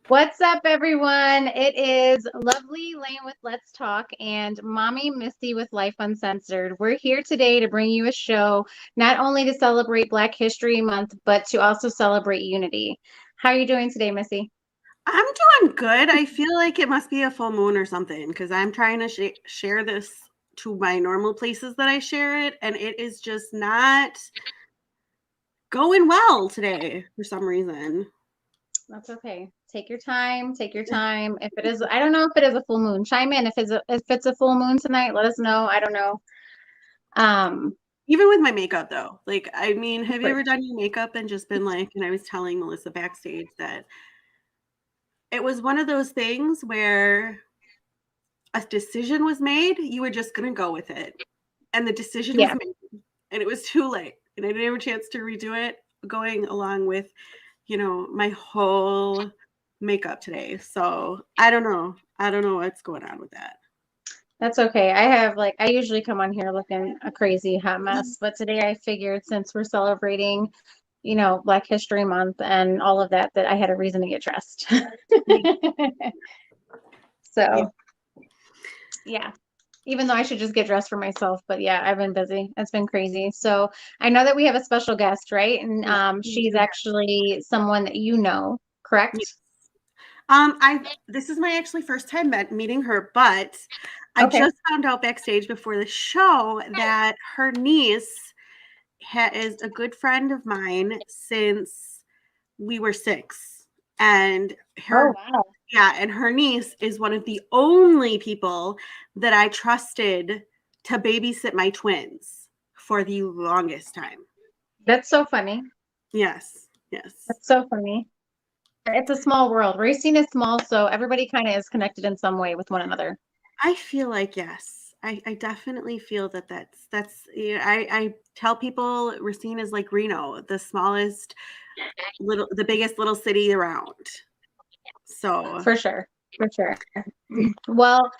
What's up, everyone? It is Lovely Lane with Let's Talk and Mommy Misty with Life Uncensored. We're here today to bring you a show not only to celebrate Black History Month, but to also celebrate unity. How are you doing today, Missy? I'm doing good. I feel like it must be a full moon or something because I'm trying to share this to my normal places that I share it, and it is just not going well today for some reason. That's okay. Take your time. Take your time. If it is, I don't know if it is a full moon. Chime in if it's a full moon tonight. Let us know. I don't know. Even with my makeup, though, like, I mean, have you ever done your makeup and just been like, and I was telling Melissa backstage that it was one of those things where a decision was made, you were just going to go with it. And the decision was made, and it was too late. And I didn't have a chance to redo it, going along with, my whole makeup today. So I don't know. I don't know what's going on with that. That's okay. I usually come on here looking a crazy hot mess, but today I figured since we're celebrating, Black History Month and all of that, that I had a reason to get dressed. So, yeah. Even though I should just get dressed for myself, but yeah, I've been busy. It's been crazy. So I know that we have a special guest, right? And she's actually someone that you know, correct? This is my actually first time meeting her, but I Okay. just found out backstage before the show that her niece is a good friend of mine since we were 6, and Oh, wow. and her niece is one of the only people that I trusted to babysit my twins for the longest time. That's so funny. Yes. That's so funny. It's a small world. Racing is small, so everybody kind of is connected in some way with one another. I feel like yes. I definitely feel that's I tell people Racine is like Reno, the smallest the biggest little city around. So For sure. For sure. Well,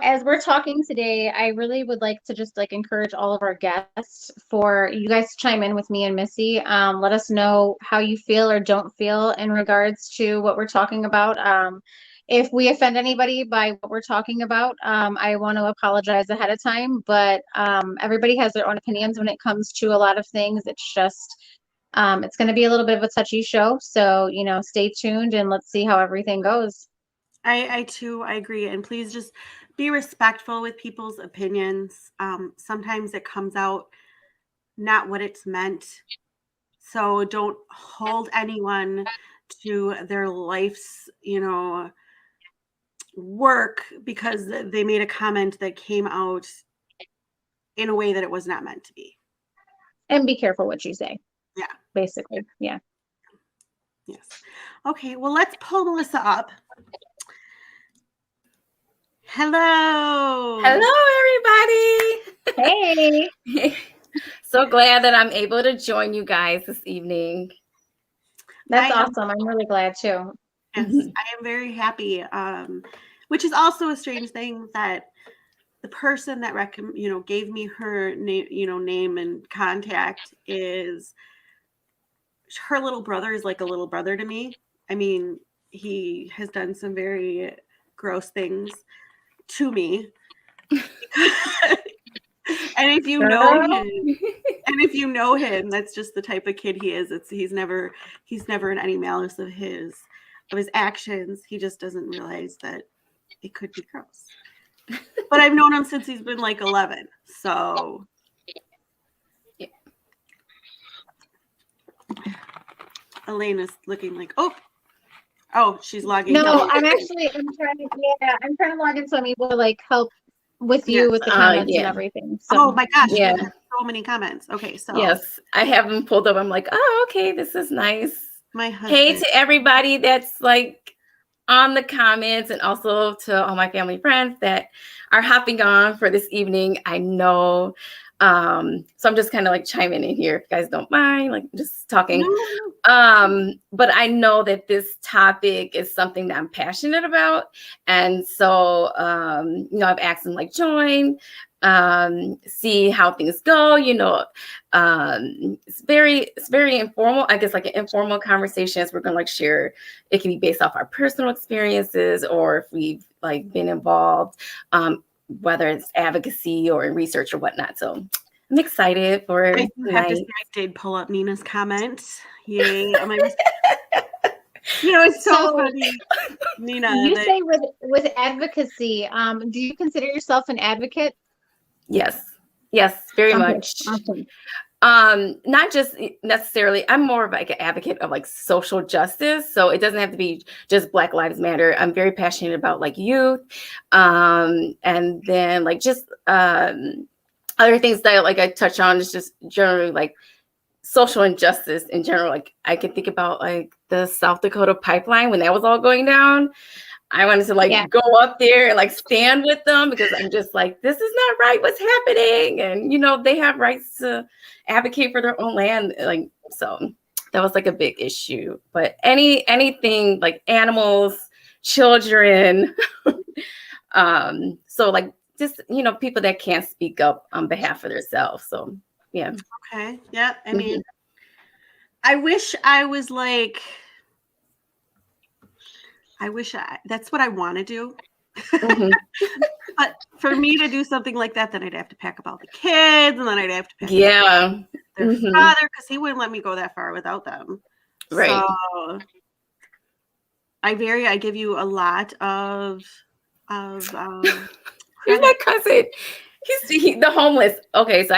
as we're talking today, I really would like to just encourage all of our guests for you guys to chime in with me and Missy. Let us know how you feel or don't feel in regards to what we're talking about. If we offend anybody by what we're talking about, I want to apologize ahead of time, but everybody has their own opinions when it comes to a lot of things. It's just it's going to be a little bit of a touchy show. So, stay tuned and let's see how everything goes. I too, I agree. And please just be respectful with people's opinions. Sometimes it comes out not what it's meant. So don't hold anyone to their life's, work because they made a comment that came out in a way that it was not meant to be. And be careful what you say. Yeah. Basically. Yeah. Yes. Okay. Well, let's pull Melissa up. Hello. Hello, everybody. Hey. So glad that I'm able to join you guys this evening. That's awesome. I'm really glad too. Yes, I am very happy. Which is also a strange thing that the person that gave me her name, name and contact is her little brother is like a little brother to me. I mean, he has done some very gross things to me. And if you know him, that's just the type of kid he is. He's never in any malice of his actions. He just doesn't realize that it could be gross. But I've known him since he's been like 11. So yeah. Elena's looking like, oh, she's logging. No, I'm trying to log in so I'm able to help with you with the comments and everything. So. Oh my gosh, yeah, so many comments. Okay, so yes, I have them pulled up. I'm like, oh, okay, this is nice. My husband. Hey to everybody that's on the comments, and also to all my family friends that are hopping on for this evening. I know. So I'm just kind of chiming in here if you guys don't mind, just talking. But I know that this topic is something that I'm passionate about. And so, I've asked them join, see how things go, it's very informal, I guess, an informal conversation as we're going to share. It can be based off our personal experiences or if we've been involved, whether it's advocacy or in research or whatnot. So I'm excited for I have to say, I did pull up Nina's comment. Yay. It's so funny, Nina. You say with advocacy, do you consider yourself an advocate? Yes, very much. Awesome. Not just necessarily, I'm more of an advocate of social justice. So it doesn't have to be just Black Lives Matter. I'm very passionate about youth. And then just other things that I touch on is just generally social injustice in general. I can think about the South Dakota pipeline when that was all going down. I wanted to go up there and stand with them because I'm just this is not right. What's happening? And they have rights to advocate for their own land. So that was like a big issue. But anything like animals, children, so like just people that can't speak up on behalf of themselves. So yeah. Okay. Yeah. I mean, I wish I was like, that's what I want to do. But for me to do something like that, then I'd have to pack up all the kids, and then I'd have to pack up their father, because he wouldn't let me go that far without them. Right. So I give you a lot of Here's my cousin. He's the homeless. Okay, so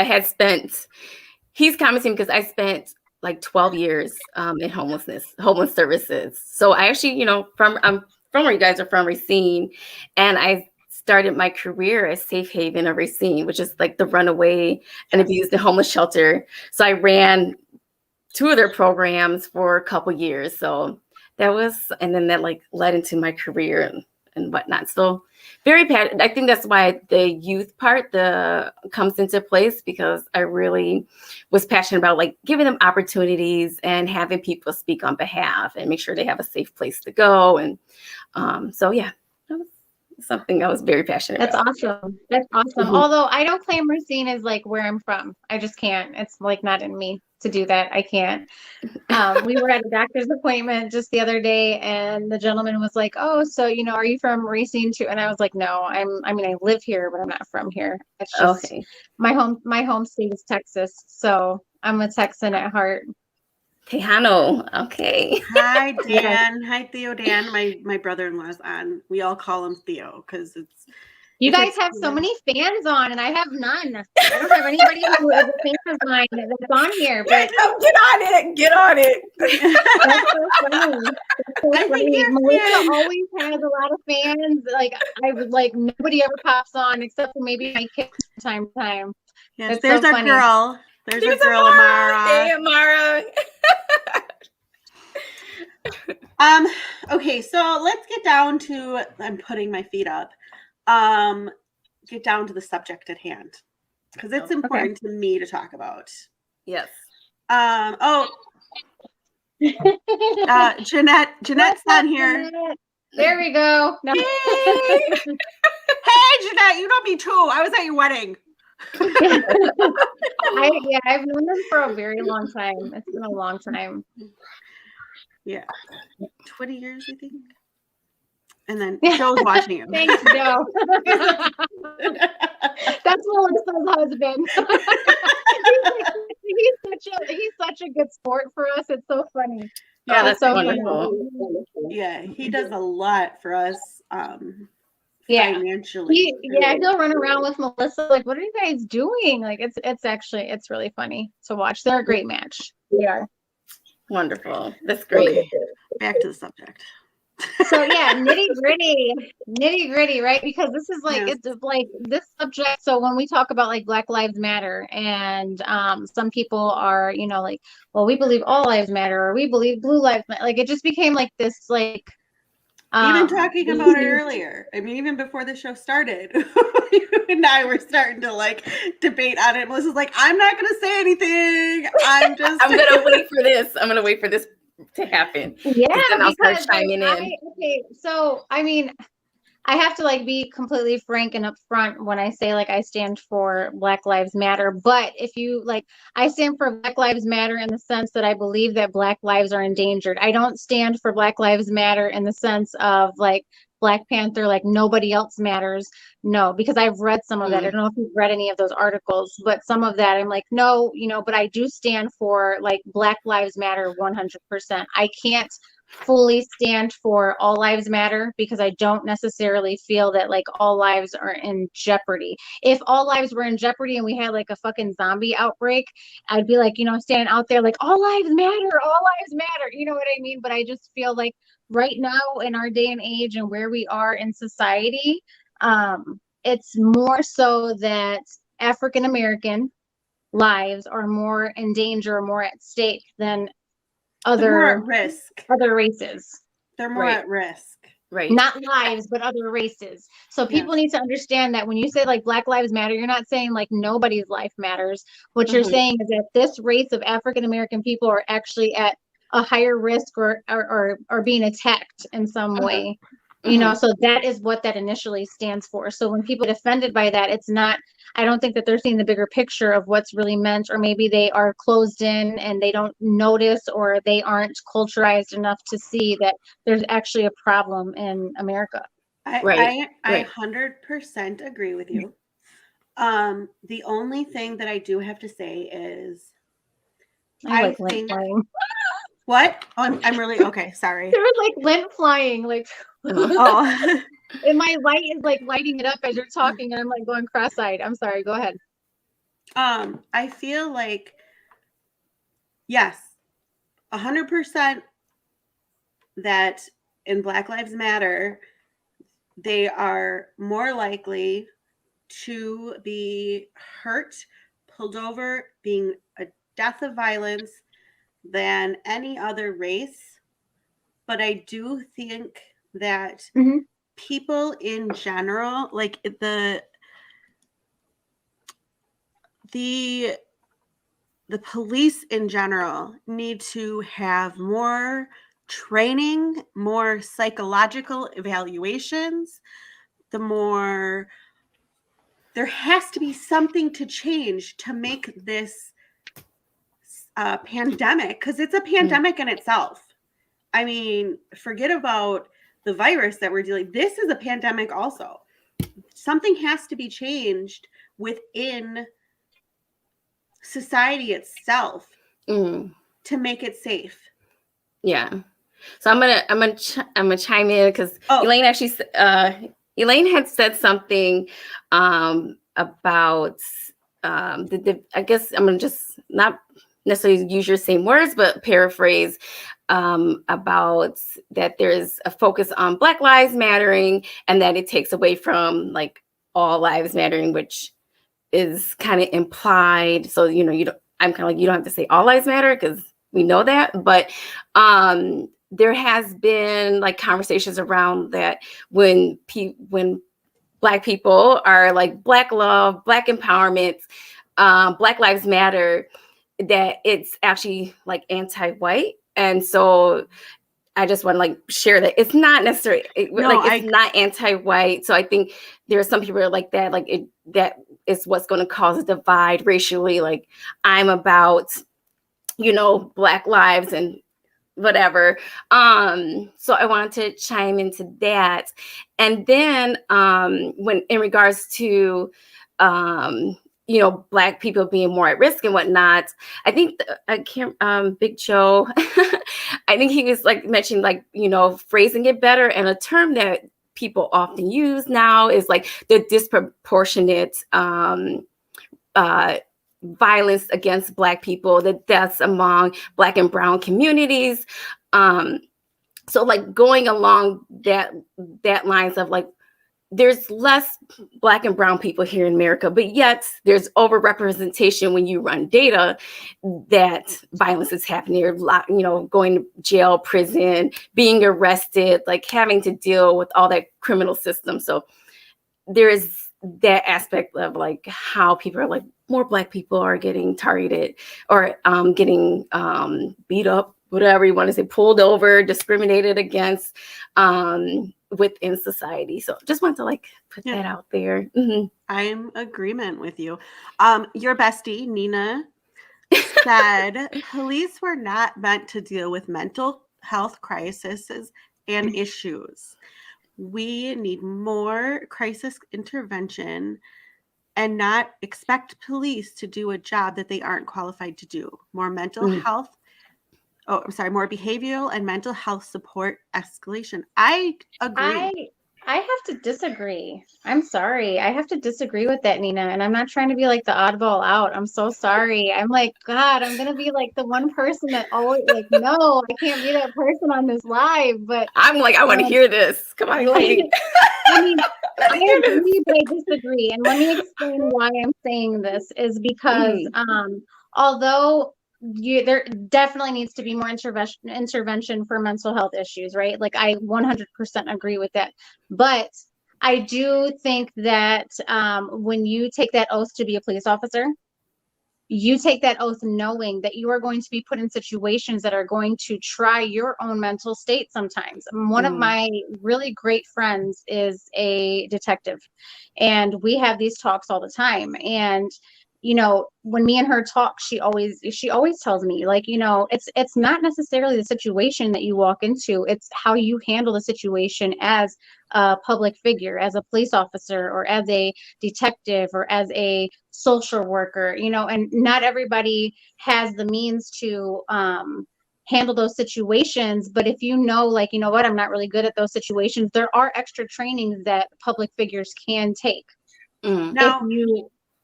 he's commenting because I spent like 12 years in homeless services. So I actually, I'm from where you guys are from, Racine, and I started my career at Safe Haven of Racine, which is like the runaway and abused and homeless shelter. So I ran 2 of their programs for a couple years. So and then that like led into my career and whatnot. So very passionate. I think that's why the youth part comes into place, because I really was passionate about like giving them opportunities and having people speak on behalf and make sure they have a safe place to go. And so yeah, that was something I was very passionate about. That's awesome. That's awesome. Although I don't claim Racine is like where I'm from. I just can't. It's like not in me to do that. I can't. We were at a doctor's appointment just the other day, and the gentleman was like, "Oh, so are you from Racine too?" And I was like, "No, I live here, but I'm not from here. It's just my home state is Texas, so I'm a Texan at heart." Tejano. Okay. Hi, Dan. Hi, Theo. Dan. My brother-in-law's on. We all call him Theo because you guys have so many fans on, and I have none. I don't have anybody who is a fan of mine that's on here. But get on it. That's so funny. That's so funny. Melissa always has a lot of fans. Like nobody ever pops on except for maybe my kids from time to time. Yes, that's there's so our funny. girl. There's our girl, Amara. Hey, Amara. Okay, so let's get down to, I'm putting my feet up. Get down to the subject at hand, because it's important to me to talk about. Yes. Jeanette's on here. Jeanette? There we go. No. Hey, Jeanette, you know me too. I was at your wedding. I've known them for a very long time. It's been a long time. Yeah, 20 years, I think. And then Joe's watching him. Thanks, Joe. That's Melissa's husband. he's such a good sport for us. It's so funny. Yeah, that's so wonderful. Funny. Yeah, he does a lot for us. Financially. He'll run around with Melissa like, what are you guys doing? Like it's really funny to watch. They're a great match. They are. Wonderful. That's great. Okay. Back to the subject. So yeah, nitty gritty, right? Because this is like, it's like this subject. So when we talk about like Black Lives Matter, and some people are, like, well, we believe all lives matter, or we believe blue lives matter. Like it just became like this, like even talking about it earlier. I mean, even before the show started, you and I were starting to like debate on it. Melissa's like, I'm not going to say anything. I'm going to wait for this. I'm going to wait for this to happen. Yeah, and I'll start chiming in. Okay, so I mean, I have to like be completely frank and upfront when I say like I stand for Black Lives Matter. But if you like, I stand for Black Lives Matter in the sense that I believe that Black lives are endangered. I don't stand for Black Lives Matter in the sense of like Black Panther, like nobody else matters. No, because I've read some of that. I don't know if you've read any of those articles, but some of that I'm like, no, but I do stand for like Black Lives Matter 100%. I can't fully stand for all lives matter because I don't necessarily feel that like all lives are in jeopardy. If all lives were in jeopardy and we had like a fucking zombie outbreak, I'd be like, standing out there like all lives matter, you know what I mean? But I just feel like right now in our day and age and where we are in society, it's more so that African American lives are more in danger, more at stake than other races. They're more at risk. Right. Not lives, but other races. So people need to understand that when you say like Black Lives Matter, you're not saying like nobody's life matters. What you're saying is that this race of African American people are actually at a higher risk or being attacked in some way. Mhm. So that is what that initially stands for. So when people get offended by that, it's not, I don't think that they're seeing the bigger picture of what's really meant, or maybe they are closed in and they don't notice, or they aren't culturized enough to see that there's actually a problem in America. I Right. 100% agree with you. The only thing that I do have to say is I I like lint think flying. what? Oh, I'm really okay. Sorry. There was like lint flying, like Oh, and my light is like lighting it up as you're talking, and I'm like going cross-eyed. I'm sorry, go ahead. I feel like yes, 100% that in Black Lives Matter, they are more likely to be hurt, pulled over, being a death of violence than any other race. But I do think that Mm-hmm. people in general, like the police in general need to have more training, more psychological evaluations, there has to be something to change to make this pandemic, because it's a pandemic in itself. I mean, forget about the virus that we're dealing. This is a pandemic also. Something has to be changed within society itself to make it safe. Yeah. So I'm gonna chime in because Elaine actually Elaine had said something about I guess I'm gonna just not necessarily use your same words, but paraphrase about that there's a focus on Black Lives Mattering and that it takes away from like all lives mattering, which is kind of implied. So you don't. I'm kind of like, you don't have to say all lives matter because we know that, but there has been like conversations around that when Black people are like Black love, Black empowerment, Black Lives Matter, that it's actually like anti-white. And so I just want to like share that it's not necessarily it's not anti-white. So I think there are some people who are like that, that is what's going to cause a divide racially. Like I'm about, Black lives and whatever. So I wanted to chime into that. And then when in regards to Black people being more at risk and whatnot, I think Big Joe, I think he was like mentioning like, phrasing it better, and a term that people often use now is like the disproportionate violence against Black people, the deaths among Black and brown communities. So like going along that lines of like, there's less Black and brown people here in America, but yet there's overrepresentation when you run data that violence is happening, or, going to jail, prison, being arrested, like having to deal with all that criminal system. So there is that aspect of like how people are like, more Black people are getting targeted or getting beat up, whatever you want to say, pulled over, discriminated against within society. So just want to like put that out there. Mm-hmm. I'm agreement with you. Your bestie, Nina, said police were not meant to deal with mental health crises and issues. We need more crisis intervention and not expect police to do a job that they aren't qualified to do. More mental health. Oh, I'm sorry. More behavioral and mental health support escalation. I agree. I have to disagree. I'm sorry. I have to disagree with that, Nina. And I'm not trying to be like the oddball out. I'm so sorry. I'm like, God, I'm going to be like the one person that always like, no, I can't be that person on this live. But I'm like, I want to hear this. Come on. Like, I mean, I agree, but I disagree. And let me explain why I'm saying this is because although there definitely needs to be more intervention for mental health issues, right? Like I 100% agree with that. But I do think that when you take that oath to be a police officer, you take that oath knowing that you are going to be put in situations that are going to try your own mental state sometimes. One of my really great friends is a detective, and we have these talks all the time. And you know, when me and her talk, she always tells me, like, you know, it's not necessarily the situation that you walk into, it's how you handle the situation as a public figure, as a police officer, or as a detective, or as a social worker, you know. And not everybody has the means to handle those situations. But if you know, like, you know what, I'm not really good at those situations, there are extra trainings that public figures can take Now,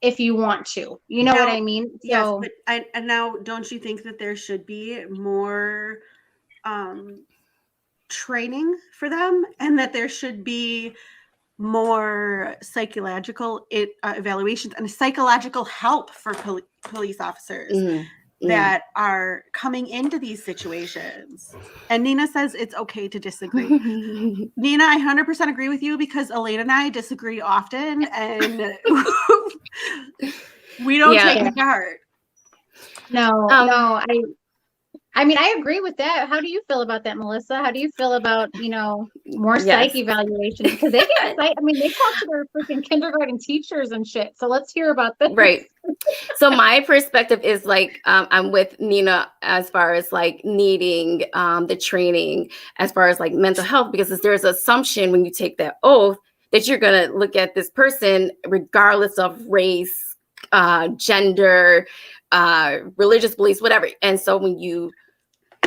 if you want to, you know what I mean? Yes, So but and now, don't you think that there should be more training for them, and that there should be more psychological evaluations and psychological help for police officers that are coming into these situations? And Nina says it's okay to disagree. Nina, I 100% agree with you, because Elaine and I disagree often, and we don't take it to heart. No, I mean, I agree with that. How do you feel about that, Melissa? How do you feel about, you know, more psych evaluations? Because they get psych. I mean, they talk to their freaking kindergarten teachers and shit. So let's hear about this. Right. So my perspective is like, I'm with Nina as far as like needing the training as far as like mental health, because there's an assumption when you take that oath that you're going to look at this person regardless of race, gender, religious beliefs, whatever. And so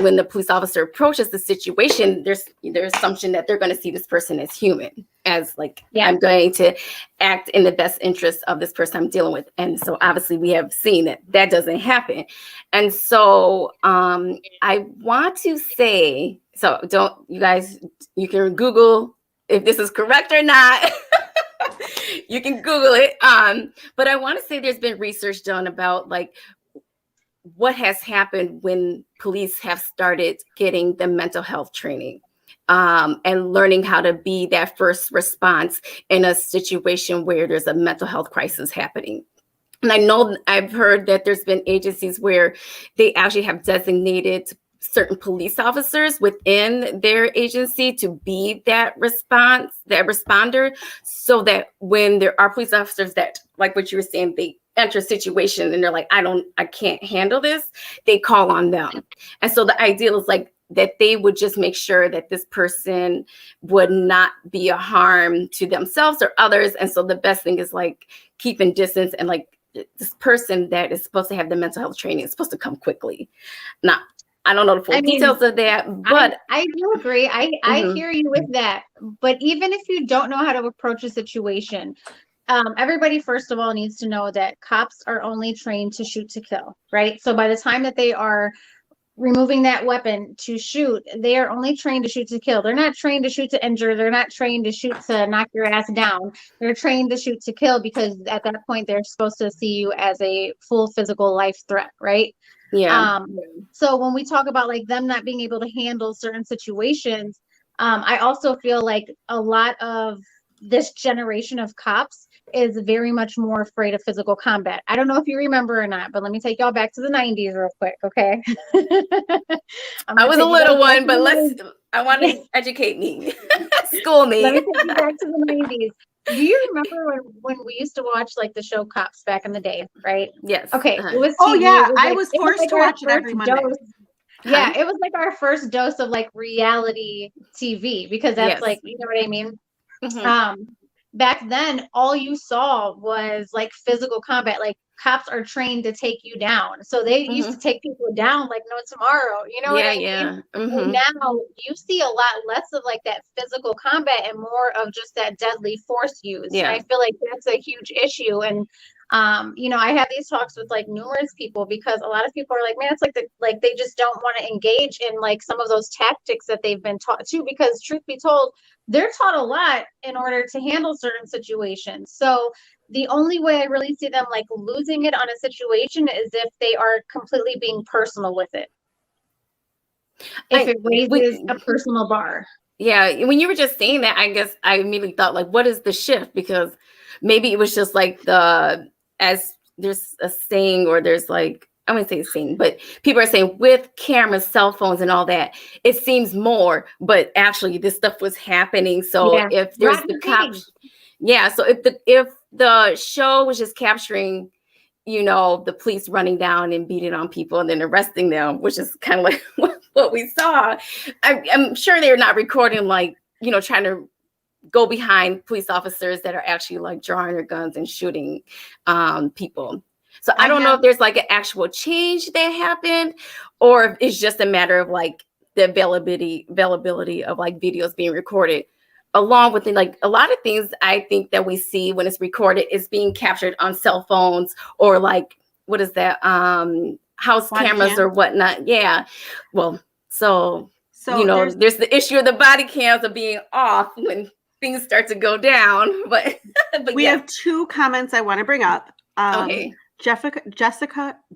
when the police officer approaches the situation, there's assumption that they're going to see this person as human, as like, I'm going to act in the best interest of this person I'm dealing with. And so obviously we have seen that doesn't happen. And so I want to say, so you guys, you can Google if this is correct or not. You can Google it. But I want to say there's been research done about like what has happened when police have started getting the mental health training and learning how to be that first response in a situation where there's a mental health crisis happening. And I know I've heard that there's been agencies where they actually have designated certain police officers within their agency to be that responder, so that when there are police officers that, like what you were saying, they enter a situation and they're like, I can't handle this, they call on them. And so the ideal is like that they would just make sure that this person would not be a harm to themselves or others. And so the best thing is like keeping distance, and like this person that is supposed to have the mental health training is supposed to come quickly. Now, I don't know the full details of that, but I do agree. I hear you with that. But even if you don't know how to approach a situation, everybody, first of all, needs to know that cops are only trained to shoot to kill, right? So by the time that they are removing that weapon to shoot, they are only trained to shoot to kill. They're not trained to shoot to injure. They're not trained to shoot to knock your ass down. They're trained to shoot to kill, because at that point they're supposed to see you as a full physical life threat, right? So when we talk about like them not being able to handle certain situations, I also feel like a lot of this generation of cops is very much more afraid of physical combat. I don't know if you remember or not, but let me take y'all back to the 90s real quick, okay? I was a little one, but I want to educate me. School me. Let me take you back to the 90s. Do you remember when we used to watch like the show Cops back in the day, right? Yes. Okay. It was TV. Oh yeah, I was forced to watch it every Monday. Yeah, it was like our first dose of like reality TV, because that's like, you know what I mean? Back then, all you saw was like physical combat. Like cops are trained to take you down, so they used to take people down like no tomorrow. You know what I mean? Now you see a lot less of like that physical combat and more of just that deadly force use. And I feel like that's a huge issue. And you know, I have these talks with like numerous people, because a lot of people are like, man, it's like they just don't want to engage in like some of those tactics that they've been taught to, because truth be told, they're taught a lot in order to handle certain situations. So the only way I really see them like losing it on a situation is if they are completely being personal with it. If it raises a personal bar. Yeah, when you were just saying that, I guess I immediately thought like, what is the shift? Because maybe it was just like as there's a saying, or there's like, I wouldn't say saying, but people are saying with cameras, cell phones, and all that, it seems more, but actually this stuff was happening. So Yeah. if there's Rodney the cops, King. yeah. So if the show was just capturing, the police running down and beating on people and then arresting them, which is kind of like what we saw, I'm sure they're not recording like, trying to go behind police officers that are actually like drawing their guns and shooting people. So I don't know if there's like an actual change that happened, or if it's just a matter of like the availability of like videos being recorded, along with like a lot of things I think that we see when it's recorded is being captured on cell phones, or like, what is that? House Body cameras cam. or whatnot. Yeah. Well, so there's the issue of the body cams of being off when things start to go down. But we have two comments I want to bring up. Okay. Jessica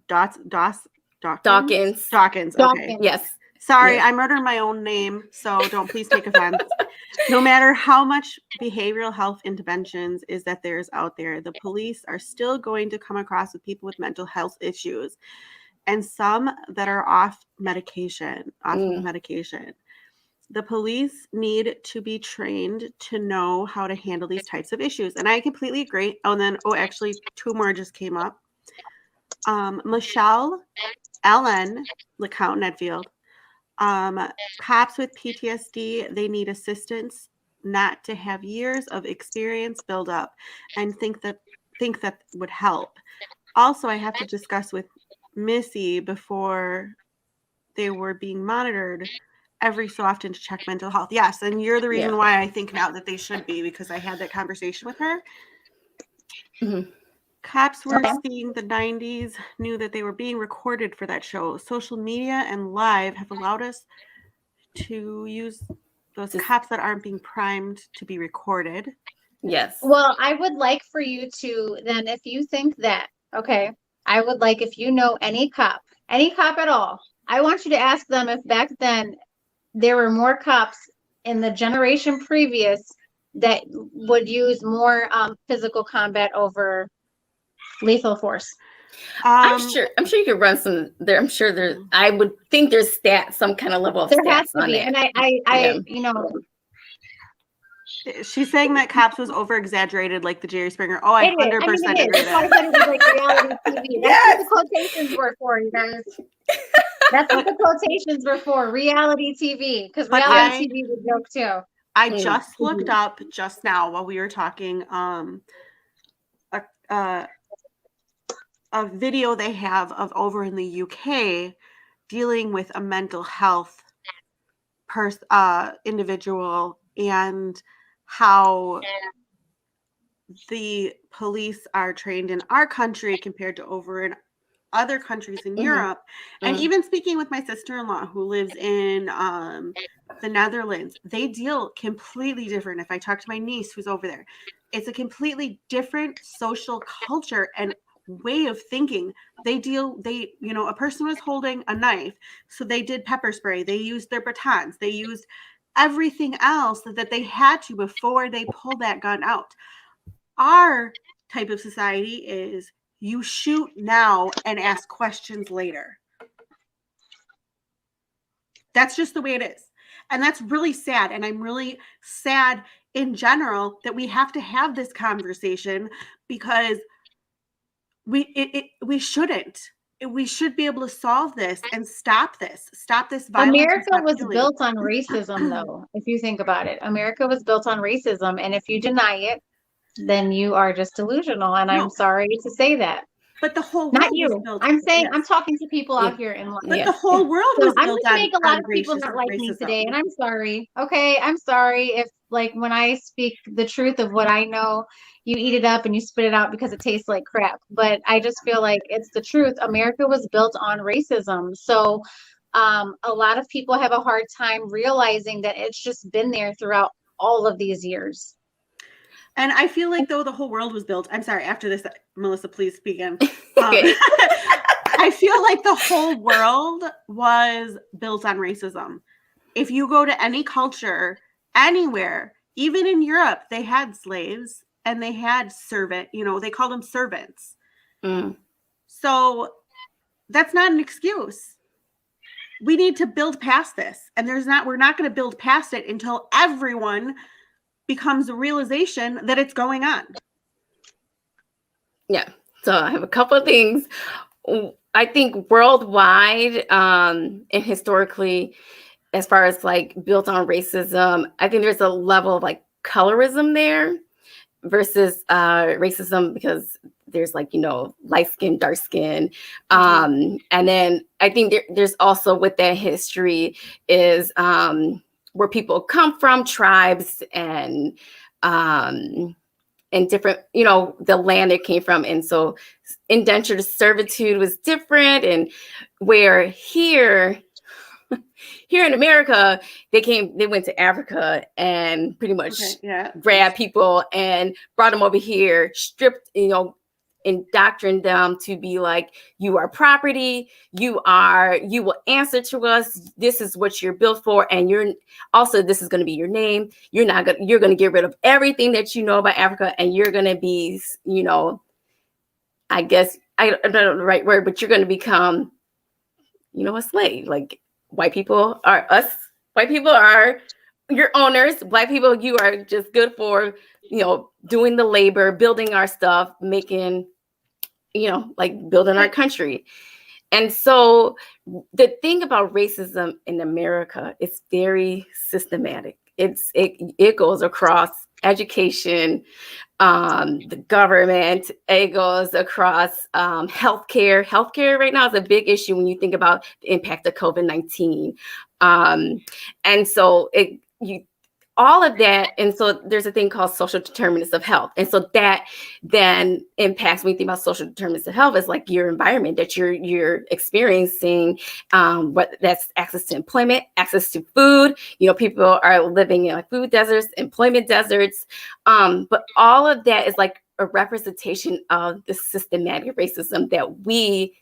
Dawkins. Dawkins. Okay. Yes. Sorry, Yes. I murdered my own name, so don't please take offense. No matter how much behavioral health interventions is that there's out there, the police are still going to come across with people with mental health issues, and some that are off medication. The police need to be trained to know how to handle these types of issues. And I completely agree. Oh, and then, actually, two more just came up. Michelle Ellen LeCount Nedfield. Cops with PTSD, they need assistance, not to have years of experience build up and think that would help. Also, I have to discuss with Missy before they were being monitored every so often to check mental health. Yes, and you're the reason why I think now that they should be, because I had that conversation with her. Mm-hmm. Cops were seeing the 90s, knew that they were being recorded for that show. Social media and live have allowed us to use those cops that aren't being primed to be recorded. Yes. Well, I would like for you to then, if you think that, okay, I would like, if you know any cop at all, I want you to ask them if back then there were more cops in the generation previous that would use more physical combat over lethal force. I'm sure you could run some there. I'm sure there. I would think there's some kind of level of there stats has to on be, that. and I She's saying that cops was over exaggerated, like the Jerry Springer. Oh, I 100% agree with that. It was like reality TV. That's what the quotations were for, you guys. That's what the quotations were for. Reality TV, because reality TV was joke too. I just looked up just now while we were talking a video they have of over in the UK dealing with a mental health individual, and how the police are trained in our country compared to over in other countries in Europe. And even speaking with my sister-in-law who lives in the Netherlands, they deal completely different. If I talk to my niece who's over there, it's a completely different social culture and way of thinking. A person was holding a knife, so they did pepper spray, they used their batons, they used everything else that they had to before they pulled that gun out. Our type of society is you shoot now and ask questions later. That's just the way it is. And that's really sad. And I'm really sad in general that we have to have this conversation, because we shouldn't. We should be able to solve this and stop this violence. America was built on racism, though, if you think about it. America was built on racism. And if you deny it, then you are just delusional. And I'm sorry to say that. But the whole world not you. Was built I'm saying, yes. I'm talking to people out here in life. But the whole world was I'm built gonna on make a lot of racism, people not like me racism. today, and I'm sorry. Okay, I'm sorry if, like, when I speak the truth of what I know, you eat it up and you spit it out because it tastes like crap. But I just feel like it's the truth. America was built on racism. So a lot of people have a hard time realizing that it's just been there throughout all of these years. And I feel like, though, the whole world was built. I'm sorry, after this, Melissa, please speak in. Okay. I feel like the whole world was built on racism. If you go to any culture, anywhere, even in Europe, they had slaves and they had they called them servants. Mm. So that's not an excuse. We need to build past this. And we're not going to build past it until everyone becomes a realization that it's going on. Yeah. So I have a couple of things. I think worldwide, and historically, as far as like built on racism, I think there's a level of like colorism there versus racism, because there's like, light skin, dark skin. And then I think there's also with that history is where people come from, tribes and different, the land it came from. And so indentured servitude was different. And where here in America, they went to Africa and pretty much grabbed people and brought them over here, stripped, indoctrined them to be like, you are property, you will answer to us. This is what you're built for. And this is going to be your name. You're going to get rid of everything that you know about Africa. And you're going to be, I guess, I don't know the right word, but you're going to become, a slave. Like, white people are your owners. Black people, you are just good for, doing the labor, building our stuff, making, like building our country. And so the thing about racism in America is very systematic. It goes across education, the government, it goes across healthcare. Healthcare right now is a big issue when you think about the impact of COVID-19. And so all of that. And so there's a thing called social determinants of health. And so that then impacts, when you think about social determinants of health, is like your environment that you're experiencing, but that's access to employment, access to food. People are living in like food deserts, employment deserts. But all of that is like a representation of the systematic racism that we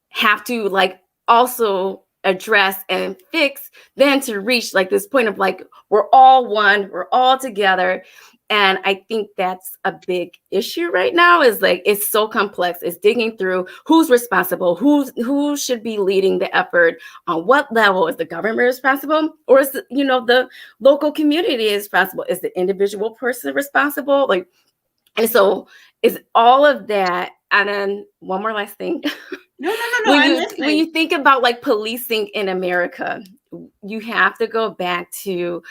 have to like also address and fix, then to reach like this point of like, we're all one, we're all together. And I think that's a big issue right now, is like, it's so complex. It's digging through who's responsible, who should be leading the effort, on what level. Is the government responsible, or is the local community is responsible? Is the individual person responsible? Like, and so is all of that. And then one more last thing. No. When you think about like policing in America, you have to go back to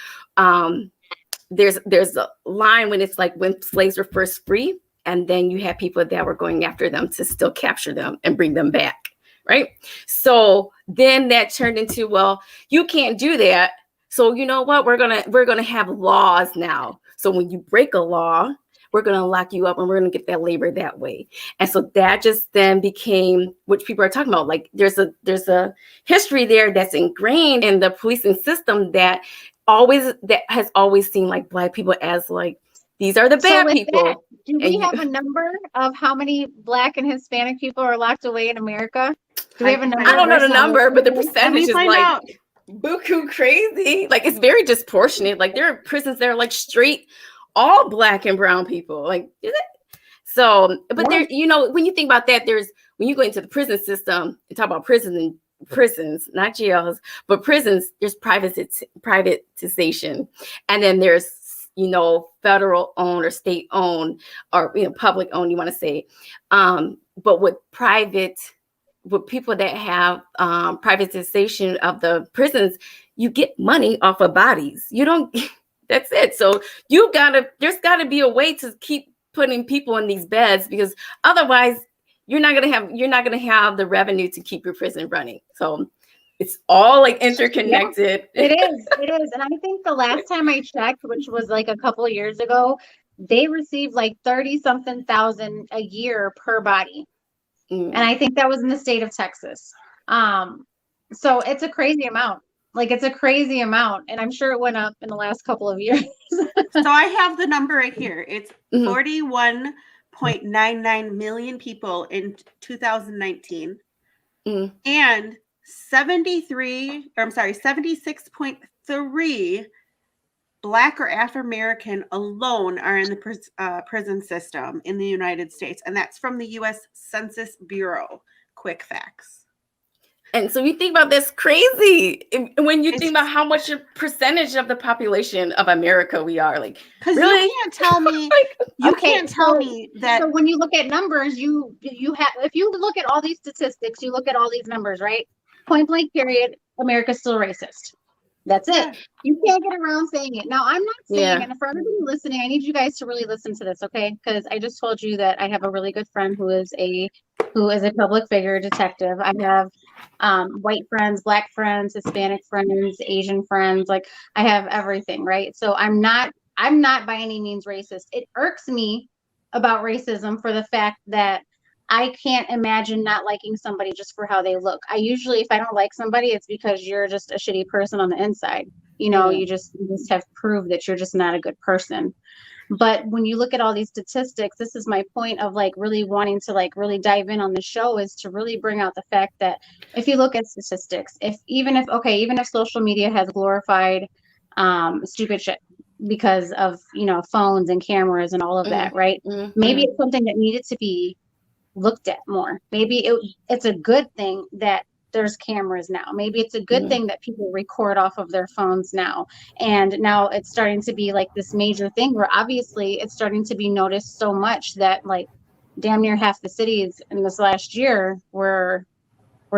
there's a line when it's like when slaves were first free, and then you have people that were going after them to still capture them and bring them back, right? So then that turned into, well, you can't do that. So you know what? We're gonna have laws now. So when you break a law, we're going to lock you up and we're going to get that labor that way. And so that just then became what people are talking about. Like there's a history there that's ingrained in the policing system that has always seen like Black people as like, these are the bad people. Do we have a number of how many Black and Hispanic people are locked away in America? Do we have a number? I don't know the number, but the percentage is like buku crazy. Like it's very disproportionate. Like there are prisons that are like straight all Black and brown people, like, is it? So, but there, when you think about that, when you go into the prison system and talk about prisons, not jails, but prisons, there's privatization. And then there's, federal owned or state owned or, public owned, you want to say. But with people that have privatization of the prisons, you get money off of bodies. You don't. That's it. So there's gotta be a way to keep putting people in these beds, because otherwise you're not gonna have the revenue to keep your prison running. So it's all like interconnected. Yeah, it is. And I think the last time I checked, which was like a couple of years ago, they received like 30-something thousand a year per body. And I think that was in the state of Texas. So it's a crazy amount. Like it's a crazy amount, and I'm sure it went up in the last couple of years. So I have the number right here. It's 41.99 million people in 2019, and 76.3 Black or Afro American alone are in the prison system in the United States, and that's from the U.S. Census Bureau. Quick facts. And so you think about this crazy when you It's- think about how much a percentage of the population of America we are. Like, Because really? you can't tell me Like, you Okay, can't tell me that So when you look at numbers, you have, if you look at all these statistics, you look at all these numbers, right? Point blank period, America's still racist. That's it. You can't get around saying it. Now, I'm not saying, Yeah. and for everybody listening, I need you guys to really listen to this, okay? Because I just told you that I have a really good friend who is a public figure detective. I have white friends, black friends, Hispanic friends, Asian friends. Like I have everything, right? So I'm not by any means racist. It irks me about racism for the fact that I can't imagine not liking somebody just for how they look. I usually, if I don't like somebody, it's because you're just a shitty person on the inside. You know, you just have proved that you're just not a good person. But when you look at all these statistics, this is my point of like really wanting to like really dive in on the show, is to really bring out the fact that if you look at statistics, even if social media has glorified stupid shit because of, you know, phones and cameras and all of that, right? Maybe it's something that needed to be looked at more. Maybe it's a good thing that there's cameras now. Maybe it's a good thing that people record off of their phones now. And now it's starting to be like this major thing where obviously it's starting to be noticed so much that like damn near half the cities in this last year were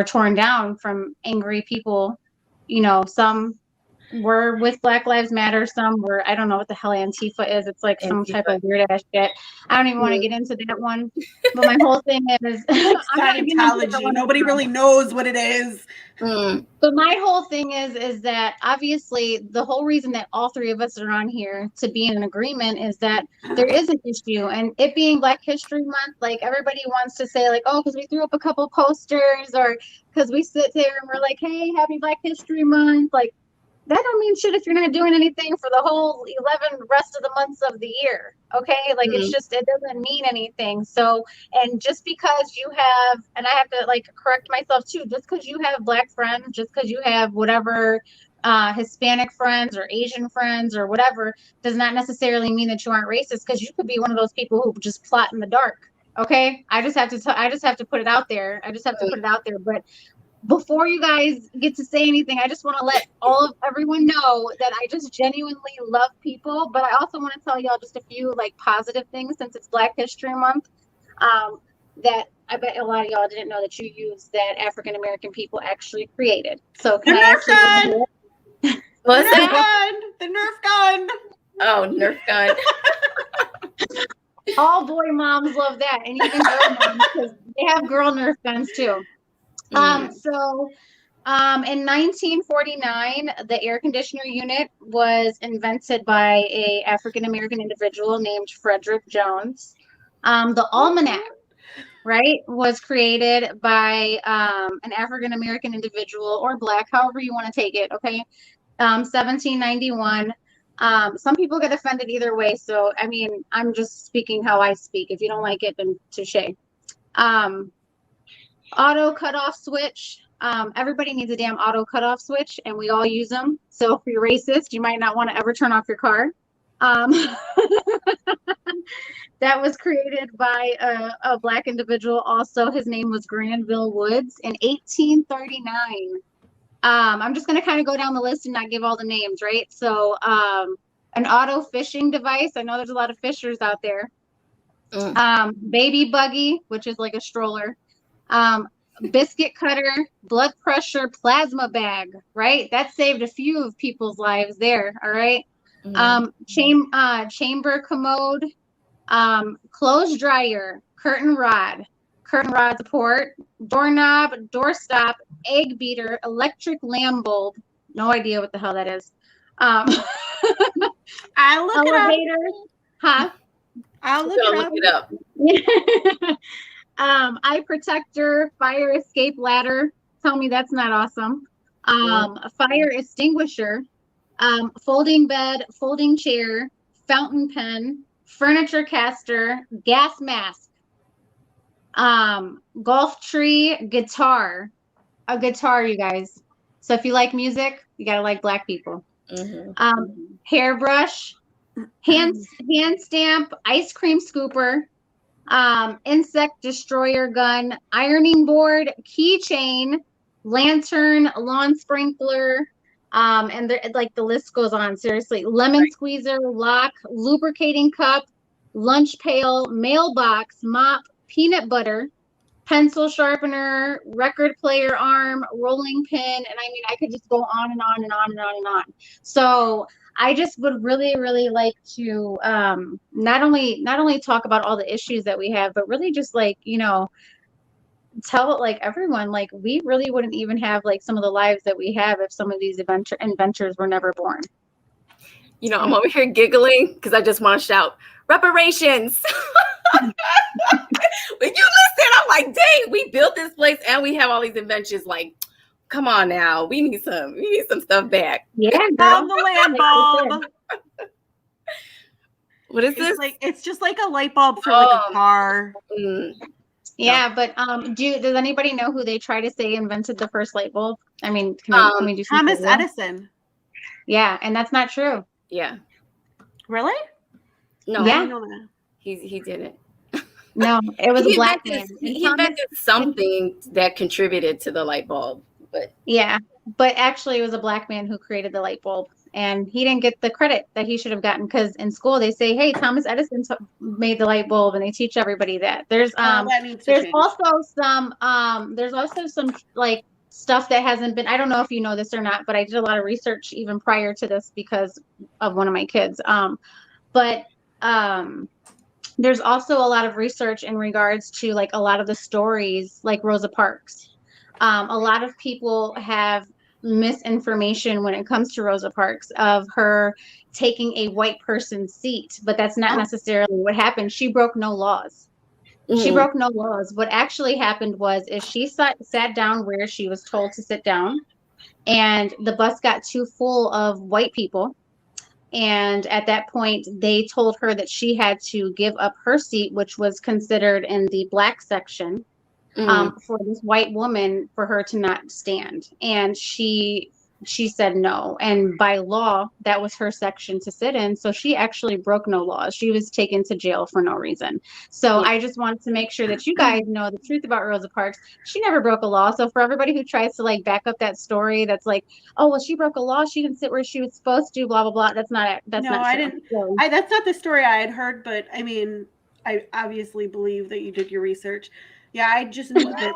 torn down from angry people. You know, some were with Black Lives Matter, some were, I don't know what the hell Antifa is. It's like some type of weird ass shit. I don't even want to get into that one. But my whole thing is Scientology. Nobody really knows what it is. But my whole thing is that obviously the whole reason that all three of us are on here to be in an agreement is that there is an issue, and it being Black History Month, like everybody wants to say like, oh, because we threw up a couple posters, or because we sit there and we're like, hey, happy Black History Month. Like, that don't mean shit if you're not doing anything for the whole 11 rest of the months of the year. Okay. Like it's just, it doesn't mean anything. So, and just because you have, and I have to like correct myself too, just because you have Black friends, just because you have whatever Hispanic friends or Asian friends or whatever, does not necessarily mean that you aren't racist, because you could be one of those people who just plot in the dark. Okay. I just have to put it out there. But before you guys get to say anything, I just want to let everyone know that I just genuinely love people, but I also want to tell y'all just a few like positive things since it's Black History Month. That I bet a lot of y'all didn't know that you use that African American people actually created. So can The I Nerf gun. What's The Nerf that? gun. The Nerf gun. Oh, Nerf gun. all boy moms love that, and even girl moms, because they have girl Nerf guns too. In 1949, the air conditioner unit was invented by a African American individual named Frederick Jones. The almanac, right, was created by an African American individual, or Black, however you want to take it. Okay, 1791. Some people get offended either way, so I mean, I'm just speaking how I speak. If you don't like it, then touche. Auto cutoff switch. Everybody needs a damn auto cutoff switch, and we all use them. So if you're racist, you might not want to ever turn off your car. That was created by a Black individual. Also, his name was Granville Woods in 1839. I'm just going to kind of go down the list and not give all the names, right? So an auto fishing device. I know there's a lot of fishers out there. Baby buggy, which is like a stroller. Biscuit cutter, blood pressure plasma bag, right? That saved a few of people's lives there. All right. Chamber commode, clothes dryer, curtain rod support, doorknob, doorstop, egg beater, electric lamp bulb. No idea what the hell that is. I look elevator, it up. huh? I'll look it up. Eye protector, fire escape ladder. Tell me that's not awesome. A fire extinguisher, folding bed, folding chair, fountain pen, furniture caster, gas mask, golf tree, guitar. A guitar, you guys. So if you like music, you gotta like Black people. hairbrush, hand stamp, ice cream scooper, insect destroyer gun, ironing board, keychain, lantern, lawn sprinkler, and there, like the list goes on. Seriously, lemon squeezer, lock, lubricating cup, lunch pail, mailbox, mop, peanut butter, pencil sharpener, record player arm, rolling pin, and I mean, I could just go on and on and on and on and on. So I just would really, really like to not only talk about all the issues that we have, but really just like, you know, tell like everyone, like we really wouldn't even have like some of the lives that we have if some of these inventors were never born. You know, I'm over here giggling because I just want to shout reparations. When you listen, I'm like, dang, we built this place and we have all these inventions. Like, come on now, we need some stuff back. Yeah, Love the land bulb. What is this? It's just like a light bulb for like a car. Yeah, but does anybody know who they try to say invented the first light bulb? I mean, can we do some Thomas Edison. Yeah, and that's not true. Yeah. Really? No. Yeah. I know that. He didn't. No, it was a black man. He invented something that contributed to the light bulb, but yeah, but actually it was a black man who created the light bulb, and he didn't get the credit that he should have gotten because in school they say, hey, Thomas Edison made the light bulb, and they teach everybody that. There's also some like stuff that hasn't been, I don't know if you know this or not, but I did a lot of research even prior to this because of one of my kids. There's also a lot of research in regards to like a lot of the stories like Rosa Parks. A lot of people have misinformation when it comes to Rosa Parks of her taking a white person's seat, but that's not necessarily what happened. She broke no laws. She broke no laws. What actually happened is she sat down where she was told to sit down, and the bus got too full of white people. And at that point, they told her that she had to give up her seat, which was considered in the black section, for this white woman for her to not stand. And she said no. And by law, that was her section to sit in. So she actually broke no laws. She was taken to jail for no reason. So I just wanted to make sure that you guys know the truth about Rosa Parks. She never broke a law. So for everybody who tries to like back up that story, that's like, oh, well, she broke a law. She didn't sit where she was supposed to, blah, blah, blah. That's not true. I didn't. That's not the story I had heard, but I mean, I obviously believe that you did your research. Yeah, I just knew that.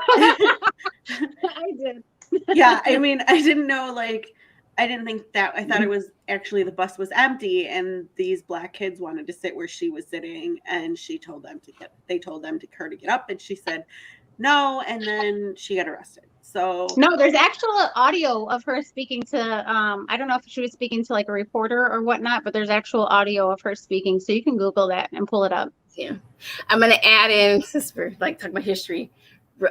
I did. Yeah, I mean, I didn't know, like, I didn't think that, I thought it was actually the bus was empty and these black kids wanted to sit where she was sitting, and she told them her to get up, and she said no, and then she got arrested. So no, there's actual audio of her speaking to I don't know if she was speaking to like a reporter or whatnot, but there's actual audio of her speaking, so you can Google that and pull it up. Yeah, I'm gonna add in, since we're like talking about history,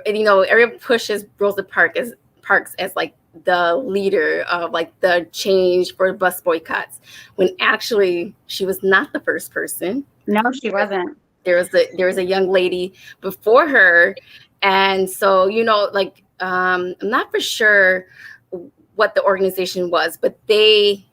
you know, everyone pushes Rosa Parks as like the leader of like the change for bus boycotts, when actually she was not the first person. No, she wasn't. There was a young lady before her, and so, you know, like I'm not for sure what the organization was, but the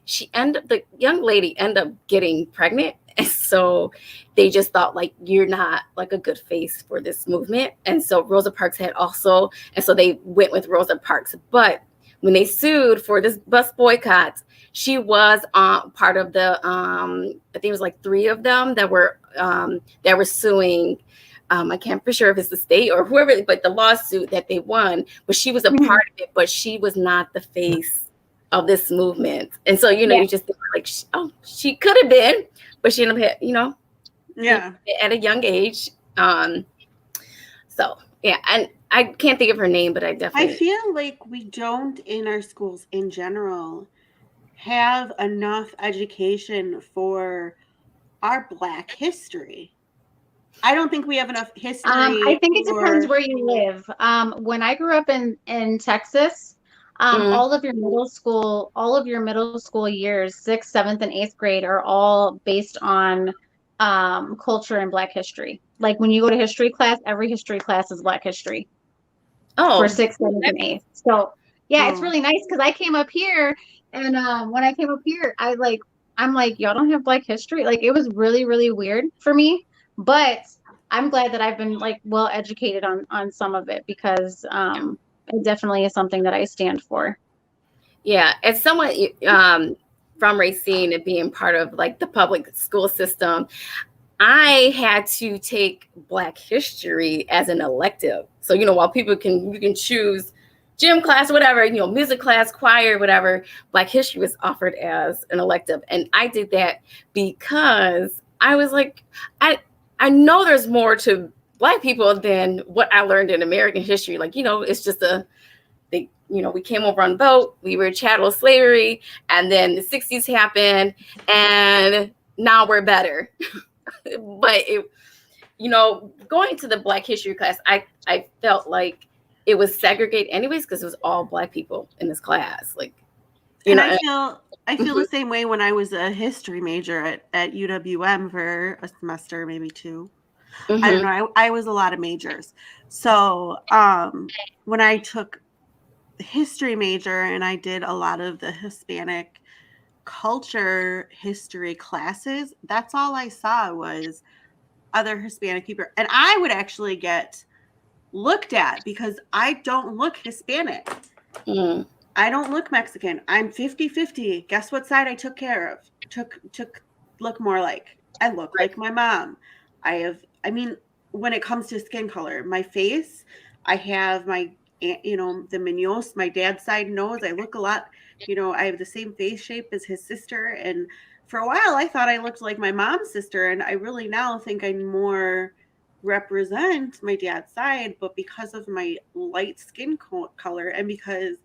young lady ended up getting pregnant. And so they just thought, like, you're not like a good face for this movement. And so Rosa Parks had also, and so they went with Rosa Parks. But when they sued for this bus boycott, she was part of the, I think it was like 3 of them that were suing. I can't for sure if it's the state or whoever, but the lawsuit that they won, but she was a part of it, but she was not the face of this movement. And so, you know, you just think like, she could have been, but she ended up, you know, at a young age. So yeah, and I can't think of her name, but I feel like we don't in our schools in general have enough education for our Black history. I don't think we have enough history. I think it depends where you live. When I grew up in Texas, all of your middle school years, 6th, 7th, and 8th grade, are all based on culture and Black history. Like when you go to history class, every history class is Black history. Oh, for 6th, 7th, and 8th. So yeah, it's really nice because I came up here And when I came up here, I'm like, y'all don't have Black history. Like it was really, really weird for me. But I'm glad that I've been like well educated on some of it because it definitely is something that I stand for. Yeah, as someone from Racine and being part of like the public school system, I had to take Black history as an elective. So, while you can choose gym class, whatever, music class, choir, whatever, Black history was offered as an elective. And I did that because I was like, I know there's more to Black people than what I learned in American history. Like, it's just we came over on boat, we were chattel slavery, and then the 60s happened, and now we're better. But going to the Black history class, I felt like it was segregated anyways because it was all Black people in this class. Like, I feel the same way when I was a history major at UWM for a semester, maybe two. I don't know. I was a lot of majors. So when I took the history major and I did a lot of the Hispanic culture history classes, that's all I saw was other Hispanic people. And I would actually get looked at because I don't look Hispanic. I don't look Mexican. I'm 50-50. Guess what side I took care of? Look more like. I look like my mom. When it comes to skin color, my face, I have my, the Munoz, my dad's side nose. I look a lot, I have the same face shape as his sister. And for a while, I thought I looked like my mom's sister. And I really now think I more represent my dad's side. But because of my light skin color and because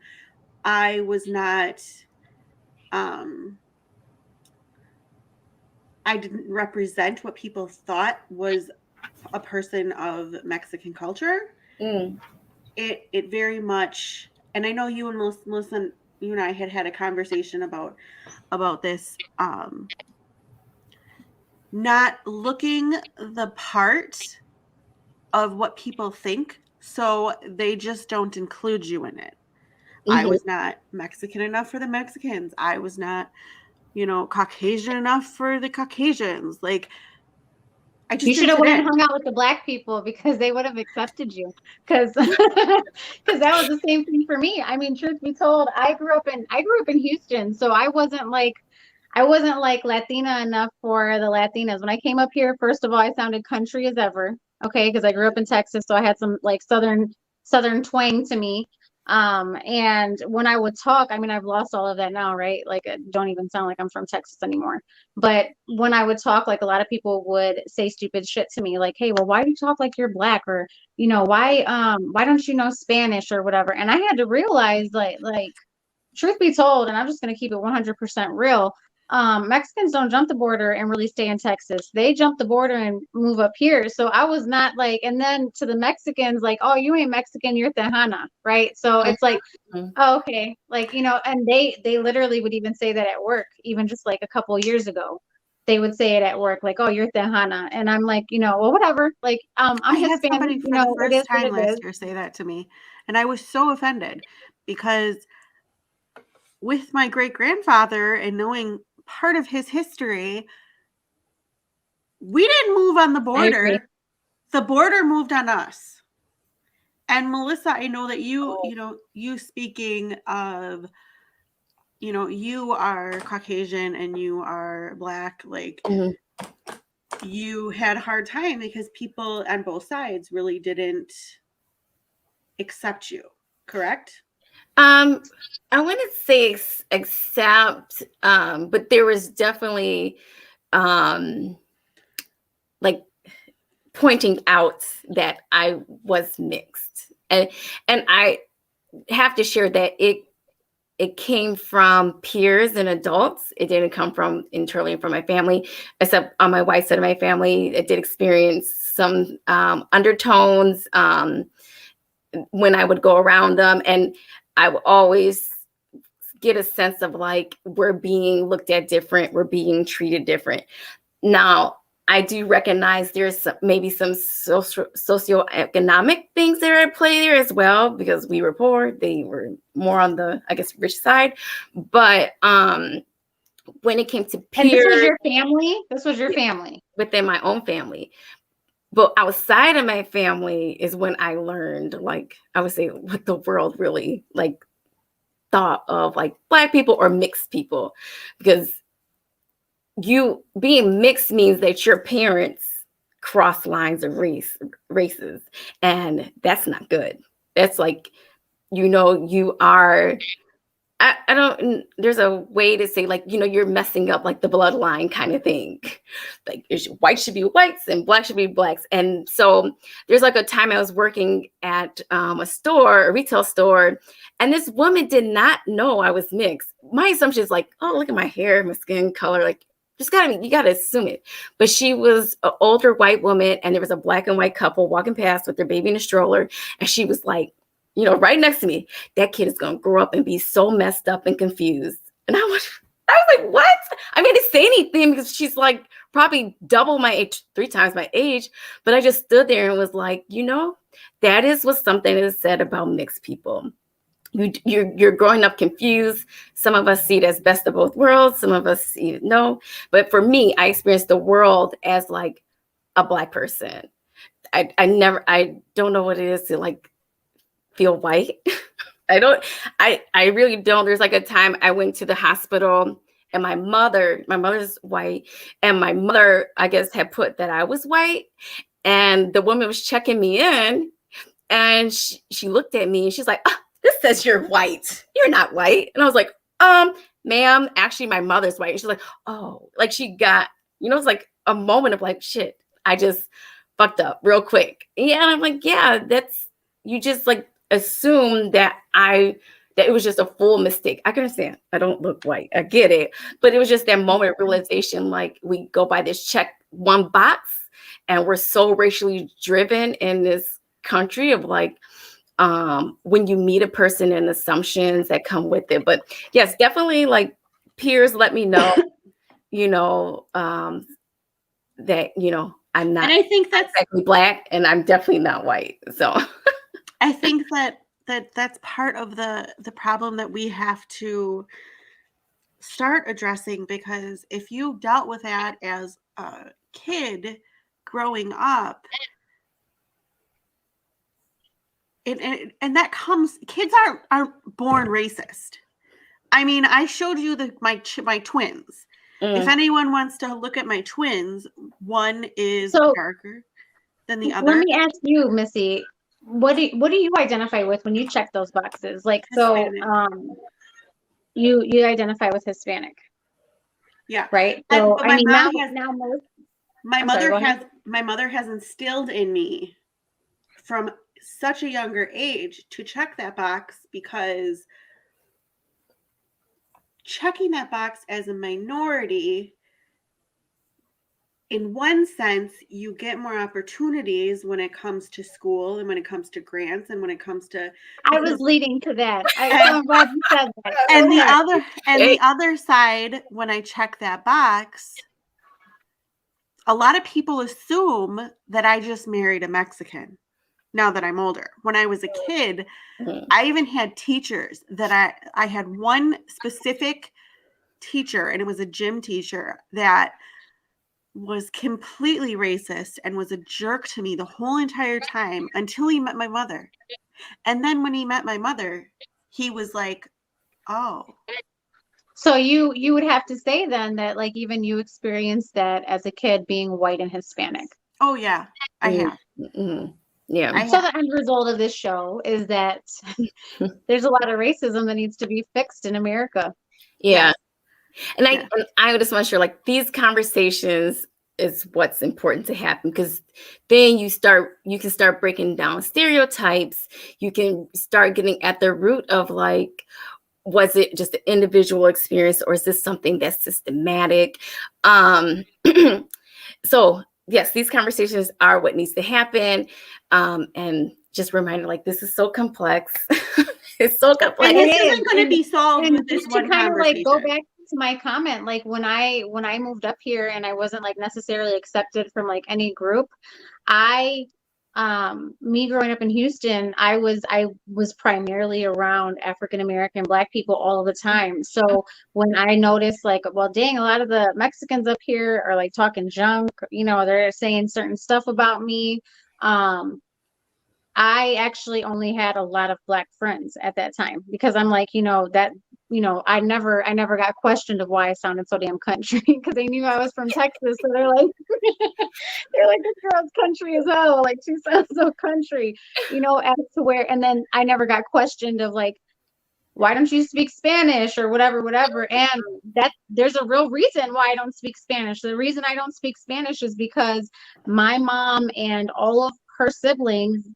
I was not, I didn't represent what people thought was a person of Mexican culture. It very much, and I know you and Melissa, you and I had a conversation about this, not looking the part of what people think, so they just don't include you in it. I was not Mexican enough for the Mexicans. I was not, Caucasian enough for the Caucasians. Like, I just you should have went and hung out with the Black people because they would have accepted you. Because that was the same thing for me. I mean, truth be told, I grew up in Houston, so I wasn't like Latina enough for the Latinas. When I came up here, first of all, I sounded country as ever. Okay, because I grew up in Texas, so I had some like southern twang to me. And when I would talk, I mean, I've lost all of that now, right? Like, I don't even sound like I'm from Texas anymore. But when I would talk, like a lot of people would say stupid shit to me, like, "Hey, well, why do you talk like you're Black?" Or, why don't you know Spanish or whatever? And I had to realize, like, truth be told, and I'm just gonna keep it 100% real. Mexicans don't jump the border and really stay in Texas. They jump the border and move up here. So I was not like, and then to the Mexicans, like, oh, you ain't Mexican, you're Tejana, right? So it's like, oh, okay, like, and they literally would even say that at work, even just like a couple of years ago. They would say it at work, like, oh, you're Tejana. And I'm like, well, whatever. Like, I'm Hispanic, somebody for the first time last year say that to me. And I was so offended because with my great-grandfather and knowing part of his history, we didn't move on the border. The border moved on us. And Melissa, I know that you speaking of, you are Caucasian and you are Black, like you had a hard time because people on both sides really didn't accept you, correct? I wouldn't say accept, but there was definitely like pointing out that I was mixed, and I have to share that it came from peers and adults. It didn't come from internally from my family, except on my wife's side of my family. It did experience some undertones when I would go around them, and I would always get a sense of like, we're being looked at different, we're being treated different. Now, I do recognize there's maybe some socioeconomic things that are at play there as well, because we were poor. They were more on the, I guess, rich side. But when it came to peers, and this was your family? This was your family? Within my own family. But outside of my family is when I learned, like, I would say, what the world really like thought of like Black people or mixed people, because you being mixed means that your parents cross lines of races, and that's not good. That's like, you are, I don't, there's a way to say, like, you're messing up like the bloodline kind of thing. Like, white should be whites and Black should be Blacks. And so there's like a time I was working at a retail store, and this woman did not know I was mixed. My assumption is like, oh, look at my hair, my skin color, like, you gotta assume it. But she was an older white woman, and there was a Black and white couple walking past with their baby in a stroller, and she was like, right next to me, that kid is going to grow up and be so messed up and confused. And I was like, what? I mean, I didn't say anything because she's like probably double my age, 3 times my age. But I just stood there and was like, that is what something is said about mixed people. You're growing up confused. Some of us see it as best of both worlds. Some of us see it no. But for me, I experienced the world as like a Black person. I don't know what it is to like feel white. I really don't. There's like a time I went to the hospital, and my mother's white, and my mother, I guess, had put that I was white, and the woman was checking me in, and she looked at me and she's like, oh, this says you're white. You're not white. And I was like, ma'am, actually my mother's white. And she's like, oh, like she got, it's like a moment of like, shit, I just fucked up real quick. Yeah. And I'm like, yeah, you just like assume that it was just a full mistake. I can understand. I don't look white. I get it. But it was just that moment of realization, like we go by this check one box, and we're so racially driven in this country of like, when you meet a person and assumptions that come with it. But yes, definitely like peers let me know, that, I'm not, and I think that's exactly Black, and I'm definitely not white. So I think that's part of the problem that we have to start addressing, because if you dealt with that as a kid growing up, and that comes, kids aren't born racist. I mean, I showed you my twins. If anyone wants to look at my twins, one is darker than the other. Let me ask you, Missy, what do you identify with when you check those boxes? Like, Hispanic. So you identify with Hispanic. Yeah. Right. So I mean, my mother has instilled in me from such a younger age to check that box, because checking that box as a minority, in one sense, you get more opportunities when it comes to school and when it comes to grants and when it comes to. I was leading to that. I'm glad you said that. And the other side, when I check that box, a lot of people assume that I just married a Mexican. Now that I'm older. When I was a kid, I even had teachers that I had one specific teacher, and it was a gym teacher that was completely racist and was a jerk to me the whole entire time until he met my mother. And then when he met my mother, he was like, oh. So you would have to say then that like even you experienced that as a kid, being white and Hispanic. Oh yeah, I have. Mm-hmm. Yeah. So the end result of this show is that there's a lot of racism that needs to be fixed in America. Yeah. And I just want to share, like, these conversations is what's important to happen, because then you can start breaking down stereotypes. You can start getting at the root of like, was it just an individual experience, or is this something that's systematic? So yes, these conversations are what needs to happen. And just a reminder, like, this is so complex. It's so complex. And this isn't going to be solved with this one kind of like go back to my comment, like when I moved up here and I wasn't like necessarily accepted from like any group, me growing up in Houston, I was primarily around African American Black people all of the time. So when I noticed like, well, dang, a lot of the Mexicans up here are like talking junk, they're saying certain stuff about me. I actually only had a lot of Black friends at that time because I'm like, I never got questioned of why I sounded so damn country because they knew I was from Texas. So they're like, this girl's country as hell. Like she sounds so country, as to where, and then I never got questioned of like, why don't you speak Spanish or whatever. And that there's a real reason why I don't speak Spanish. The reason I don't speak Spanish is because my mom and all of her siblings,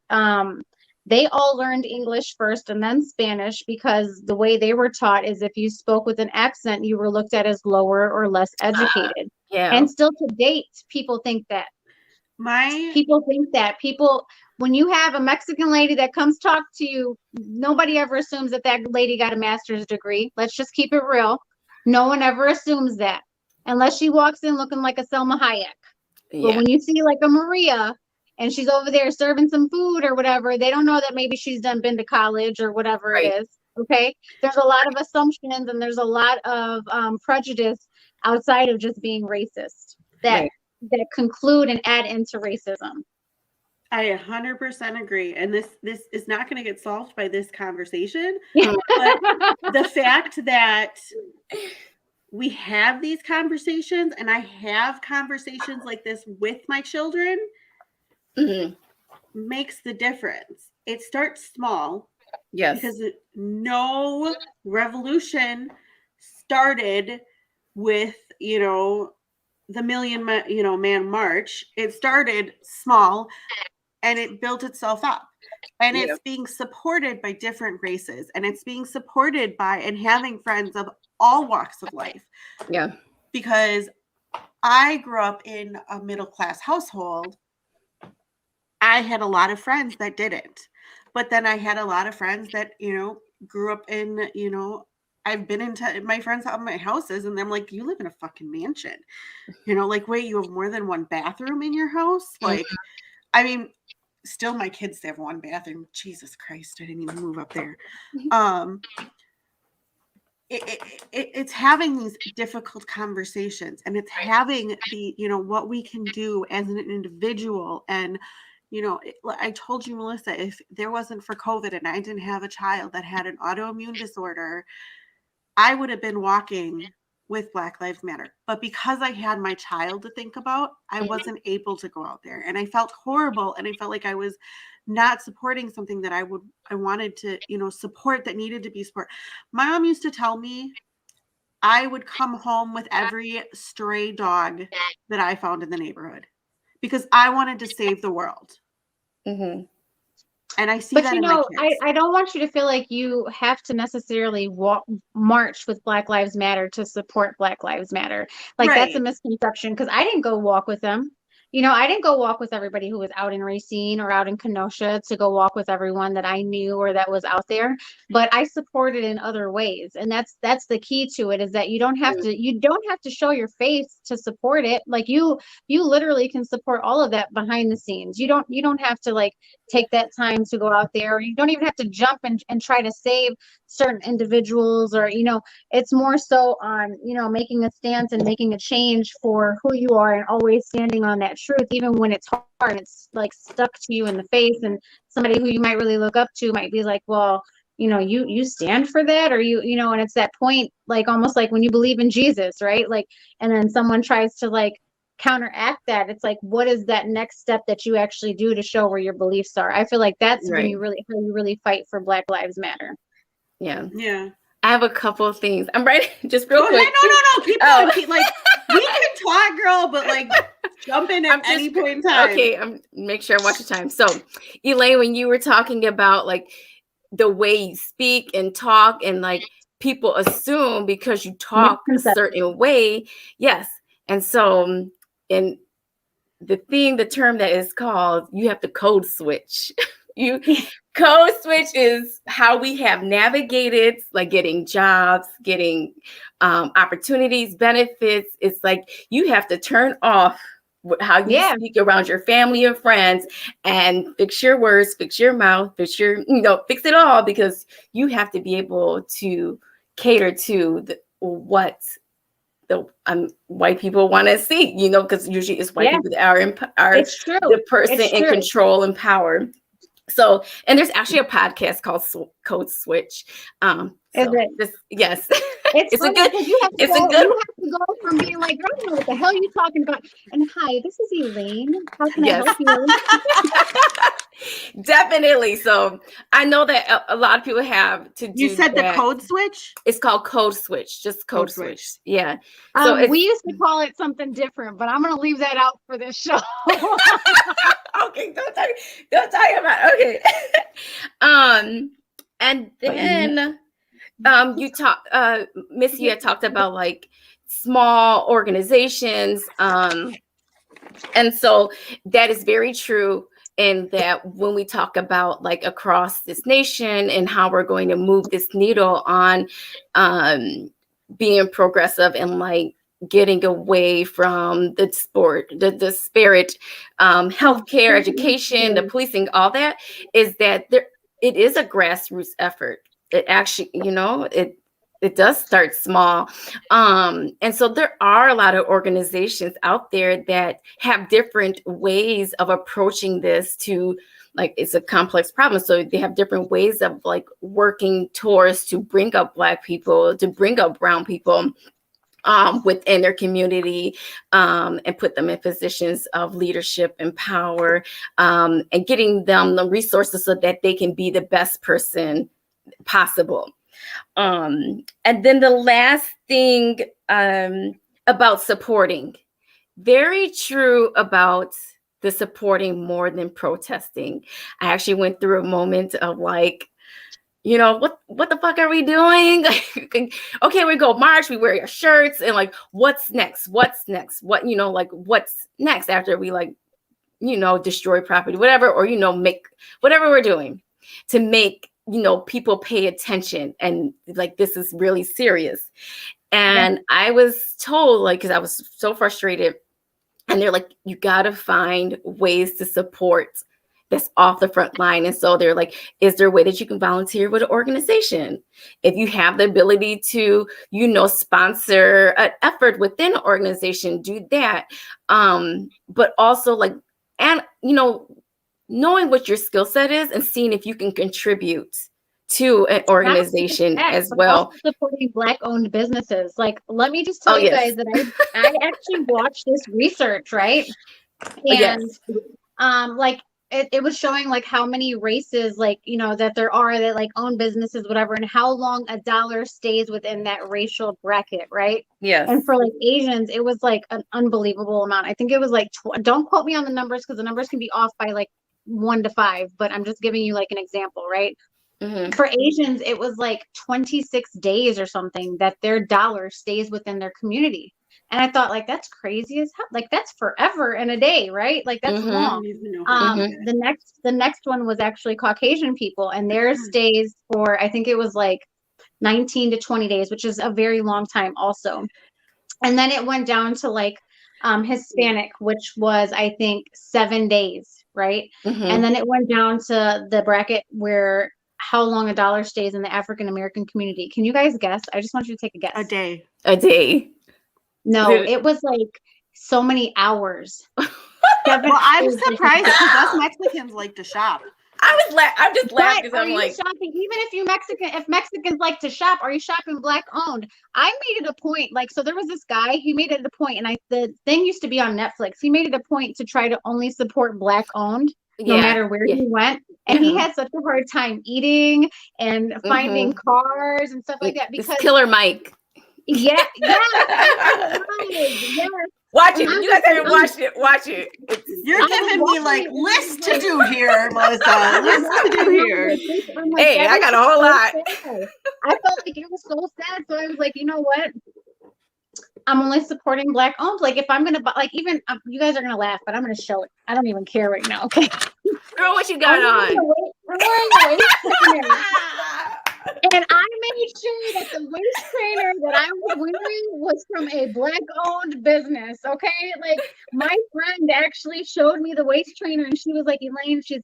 they all learned English first and then Spanish because the way they were taught is if you spoke with an accent, you were looked at as lower or less educated. Yeah. And still to date, people think that. When you have a Mexican lady that comes talk to you, nobody ever assumes that lady got a master's degree. Let's just keep it real. No one ever assumes that unless she walks in looking like a Selma Hayek. Yeah. But when you see like a Maria and she's over there serving some food or whatever, they don't know that maybe she's been to college or whatever it is. Okay. There's a lot of assumptions and there's a lot of prejudice outside of just being racist that conclude and add into racism. I 100% agree. And this is not going to get solved by this conversation. But the fact that we have these conversations and I have conversations like this with my children makes the difference. It starts small. Yes. Because no revolution started with, the Million Man March. It started small and it built itself up. And it's being supported by different races. And it's being supported by and having friends of all walks of life. Yeah. Because I grew up in a middle-class household. I had a lot of friends that didn't. But then I had a lot of friends that, grew up in, I've been into my friends have my houses and I'm like, you live in a fucking mansion. Like, wait, you have more than one bathroom in your house? Like, I mean, still my kids have one bathroom. Jesus Christ, I didn't even move up there. It's having these difficult conversations and it's having the, what we can do as an individual. And, I told you, Melissa, if there wasn't for COVID and I didn't have a child that had an autoimmune disorder, I would have been walking with Black Lives Matter. But because I had my child to think about, I wasn't able to go out there. And I felt horrible. And I felt like I was not supporting something that I wanted to, support, that needed to be support. My mom used to tell me I would come home with every stray dog that I found in the neighborhood because I wanted to save the world. Mm-hmm. And I see that in my kids. I don't want you to feel like you have to necessarily march with Black Lives Matter to support Black Lives Matter. Like that's a misconception because I didn't go walk with them. I didn't go walk with everybody who was out in Racine or out in Kenosha to go walk with everyone that I knew or that was out there. But I supported in other ways. And that's the key to it is that you don't have to show your face to support it. Like you literally can support all of that behind the scenes. You don't have to like take that time to go out there. Or you don't even have to jump and try to save certain individuals or, it's more so on, making a stance and making a change for who you are and always standing on that truth, even when it's hard, it's like stuck to you in the face. And somebody who you might really look up to might be like, well, you stand for that or and it's that point, like almost like when you believe in Jesus, right? Like, and then someone tries to like counteract that. It's like, what is that next step that you actually do to show where your beliefs are? I feel like that's when you really fight for Black Lives Matter. Yeah. Yeah. I have a couple of things. I'm ready. Just real quick. No. Keep going. We can talk, girl, but like jump in at any point in time. Okay. Make sure I watch the time. So, Elaine, when you were talking about like the way you speak and talk and like people assume because you talk a certain way. Yes. And so, and the term that is called, you have to code switch. Code switch is how we have navigated, like getting jobs, getting opportunities, benefits. It's like you have to turn off how you speak around your family and friends and fix your words, fix your mouth, fix it all, because you have to be able to cater to what the white people want to see, because usually it's white people that are the person in control and power. So, and there's actually a podcast called Code Switch. Is it? Yes. It's a good. You have to go from being like, I don't know what the hell you're talking about. And hi, this is Elaine. How can I help you? Definitely. So I know that a lot of people have to do. You said that. The Code Switch? It's called Code Switch. Just Code Switch. Yeah. So we used to call it something different, but I'm gonna leave that out for this show. Okay, don't talk about it. Okay. And then Missy had talked about like small organizations. And so that is very true. And that when we talk about like across this nation and how we're going to move this needle on being progressive and like getting away from the disparate healthcare, education, the policing, all that, is that it is a grassroots effort. It actually, it does start small. And so there are a lot of organizations out there that have different ways of approaching this to, like, it's a complex problem. So they have different ways of like working towards to bring up Black people, to bring up brown people within their community, and put them in positions of leadership and power, and getting them the resources so that they can be the best person possible. And then the last thing about supporting, very true about the supporting more than protesting. I actually went through a moment of like, what the fuck are we doing? Okay, we go march, we wear your shirts, and like, what's next? What's next? What's next after we destroy property, whatever, or, make whatever we're doing to make, people pay attention and like, this is really serious. And I was told, like, because I was so frustrated, and they're like, you got to find ways to support that's off the front line. And so they're like, is there a way that you can volunteer with an organization? If you have the ability to, sponsor an effort within an organization, do that. But also like, and, knowing what your skill set is and seeing if you can contribute to an organization as well. Also supporting Black-owned businesses. Like, let me just tell you guys that I actually watched this research, right? And it was showing like how many races, like, that there are that like own businesses, whatever, and how long a dollar stays within that racial bracket, right? Yes. And for like Asians, it was like an unbelievable amount. I think it was like, don't quote me on the numbers because the numbers can be off by like 1 to 5, but I'm just giving you like an example, right? Mm-hmm. For Asians, it was like 26 days or something that their dollar stays within their community. And I thought, like, that's crazy as hell. Like, that's forever in a day, right? Like, that's long. The next one was actually Caucasian people, and theirs stays for, I think it was like 19 to 20 days, which is a very long time also. And then it went down to like Hispanic, which was, I think, 7 days, right? Mm-hmm. And then it went down to the bracket where how long a dollar stays in the African American community. Can you guys guess? I just want you to take a guess. A day. No, it was like so many hours. Well, I'm surprised because us Mexicans like to shop. I'm just laughing because I'm like, shopping. Even if Mexicans like to shop, are you shopping Black owned? I made it a point, like, so there was this guy, he made it a point, and the thing used to be on Netflix. He made it a point to try to only support Black owned, no matter where he went. And he had such a hard time eating and finding cars and stuff like that because it's Killer Mike. Yeah. Watch it. You guys haven't watched it. Watch it. You're giving me like list to do here, Melissa. List to do here. Like, hey, I got a whole lot. I felt like it was so sad. So I was like, you know what? I'm only supporting Black owned. Like, if I'm gonna buy, like, even you guys are gonna laugh, but I'm gonna show it. I don't even care right now. Okay. Girl, what you got on? wearing a waist trainer. And I made sure that the waist trainer that I was wearing was from a Black-owned business, okay? Like, my friend actually showed me the waist trainer, and she was like, Elaine, she's,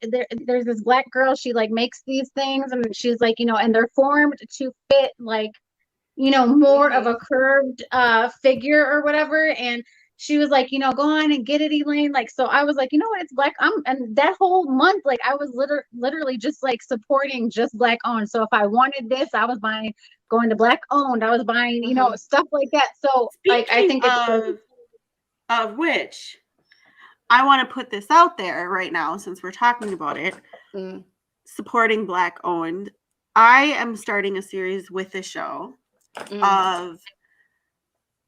there's this Black girl, she, like, makes these things, and she's like, and they're formed to fit, like, more of a curved figure or whatever. And she was like, go on and get it, Elaine. Like, so I was like, what, it's Black. And that whole month, like, I was literally just like supporting just Black owned. So if I wanted this, I was going to Black owned. I was buying, stuff like that. So like, I think of which I want to put this out there right now, since we're talking about it, supporting Black owned. I am starting a series with the show of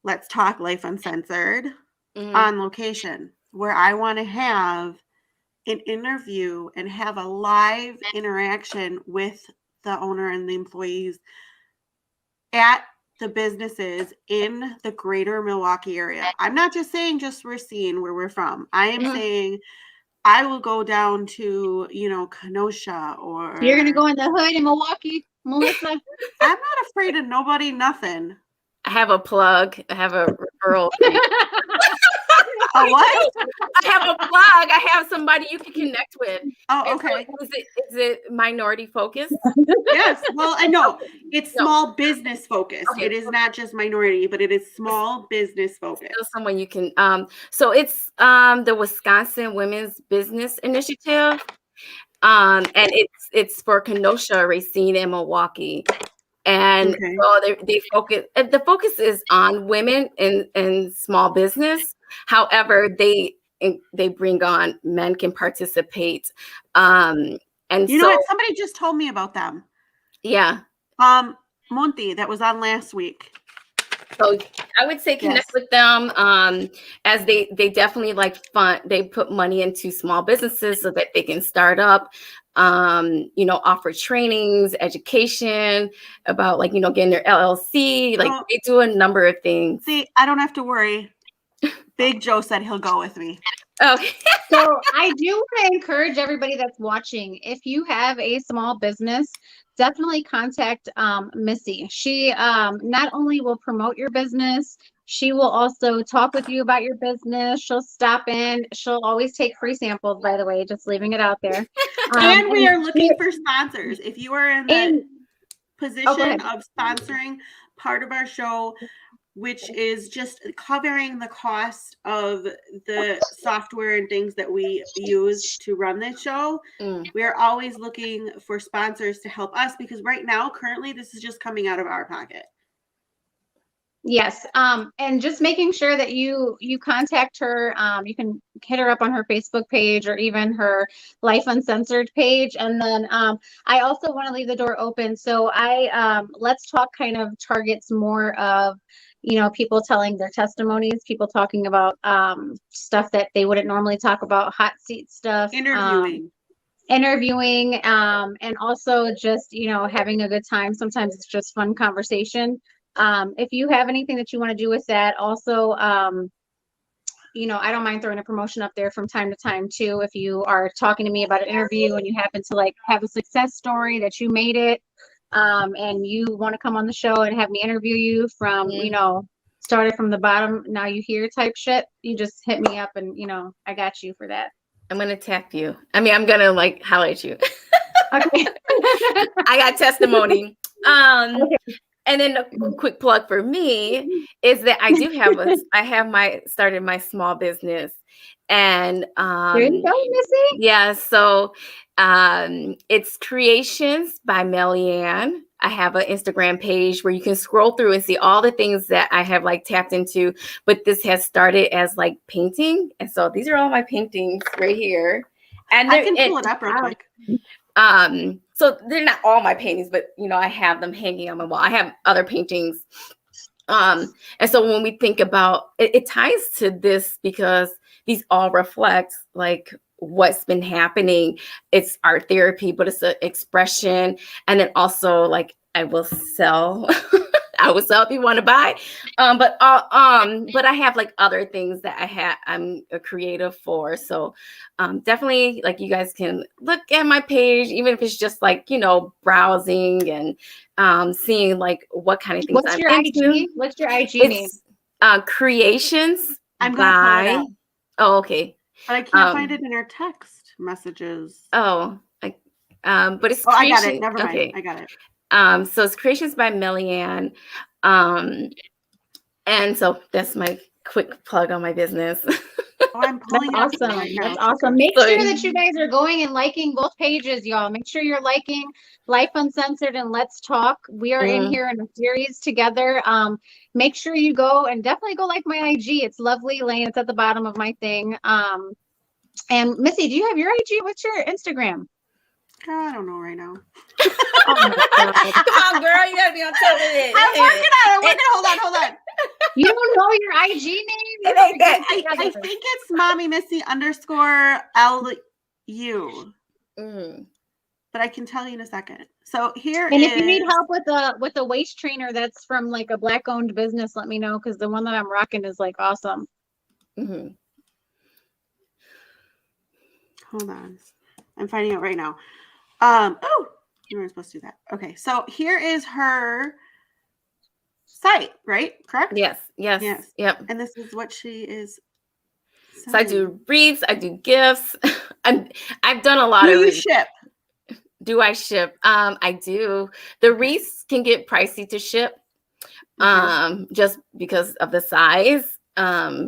Let's Talk Life Uncensored on location, where I want to have an interview and have a live interaction with the owner and the employees at the businesses in the greater Milwaukee area. I'm not just saying just Racine, where we're from. I am saying I will go down to, Kenosha, or... You're going to go in the hood in Milwaukee, Melissa? I'm not afraid of nobody, nothing. I have a plug. I have a referral. A what? I have a plug. I have somebody you can connect with. Oh, okay. Is it minority focused? Yes. Well, I know it's small business focused. Okay. It is not just minority, but it is small business focused. Still someone you can. So it's the Wisconsin Women's Business Initiative, and it's for Kenosha, Racine, and Milwaukee. And so they focus. The focus is on women in small business. However, they bring on men can participate. And you know what? Somebody just told me about them. Yeah. Monty, that was on last week. So I would say connect with them, as they definitely fund. They put money into small businesses so that they can start up. Offer trainings, education about getting their LLC. They do a number of things. See, I don't have to worry. Big Joe said he'll go with me. Okay. So I do want to encourage everybody that's watching, if you have a small business, definitely contact Missy. She not only will promote your business, she will also talk with you about your business. She'll stop in. She'll always take free samples, by the way, just leaving it out there. And we are looking for sponsors. If you are in the position of sponsoring part of our show, which is just covering the cost of the software and things that we use to run this show, we are always looking for sponsors to help us, because right now, currently, this is just coming out of our pocket. Yes. And just making sure that you contact her. You can hit her up on her Facebook page or even her Life Uncensored page. And then I also want to leave the door open. So Let's Talk kind of targets more of, people telling their testimonies, people talking about stuff that they wouldn't normally talk about, hot seat stuff. Interviewing, and also just, having a good time. Sometimes it's just fun conversation. If you have anything that you want to do with that, also, I don't mind throwing a promotion up there from time to time too. If you are talking to me about an interview and you happen to have a success story that you made it, and you want to come on the show and have me interview you from, started from the bottom, now you here type shit, you just hit me up and, I got you for that. I'm going to tap you. I'm going to highlight you. Okay. I got testimony. Okay. And then a quick plug for me is that I do have started my small business, and there you go, Missy. Yeah, so it's Creations by Melianne. I have an Instagram page where you can scroll through and see all the things that I have tapped into, but this has started as painting, and so these are all my paintings right here. And I can pull it up real quick. So they're not all my paintings, but I have them hanging on my wall. I have other paintings. And so when we think about it ties to this because these all reflect what's been happening. It's art therapy, but it's an expression. And then also I will sell. I will sell if you want to buy. But I have like other things that I'm a creative for. So definitely like you guys can look at my page, even if it's just like, browsing and seeing like what kind of things What's I'm your into. IG? What's your IG name? It's Creations I'm gonna pull it by. up, Oh, okay. but I can't find it in our text messages. Oh, but it's I got creation. it. Never mind. Okay. I got it. So it's Creations by Mellyanne. And so that's my quick plug on my business. Oh, I'm pulling it up Awesome. right now. That's awesome. Make So- sure that you guys are going and liking both pages, y'all. Make sure you're liking Life Uncensored and Let's Talk. We are in here in a series together. Make sure you go and definitely go like my IG. It's Lovely Lane. It's at the bottom of my thing. And Missy, do you have your IG? What's your Instagram? I don't know right now. Oh my God. Come on, girl, you gotta be on top of it. I'm working on it. Hold on. You don't know your IG name? You It have ain't to that- get I together. think it's Mommy Missy _LU, Mm. but I can tell you in a second. So here And is. if you need help with a waist trainer that's from like a black owned business, let me know because the one that I'm rocking is like awesome. Mm-hmm. Hold on, I'm finding it right now. Oh, you weren't supposed to do that. Okay, so here is her site, right? Correct? Yes. Yes. Yep. And this is what she is. So I do wreaths, I do gifts. I've done a lot Do of you wreaths. ship? Do I ship? I do. The wreaths can get pricey to ship, just because of the size.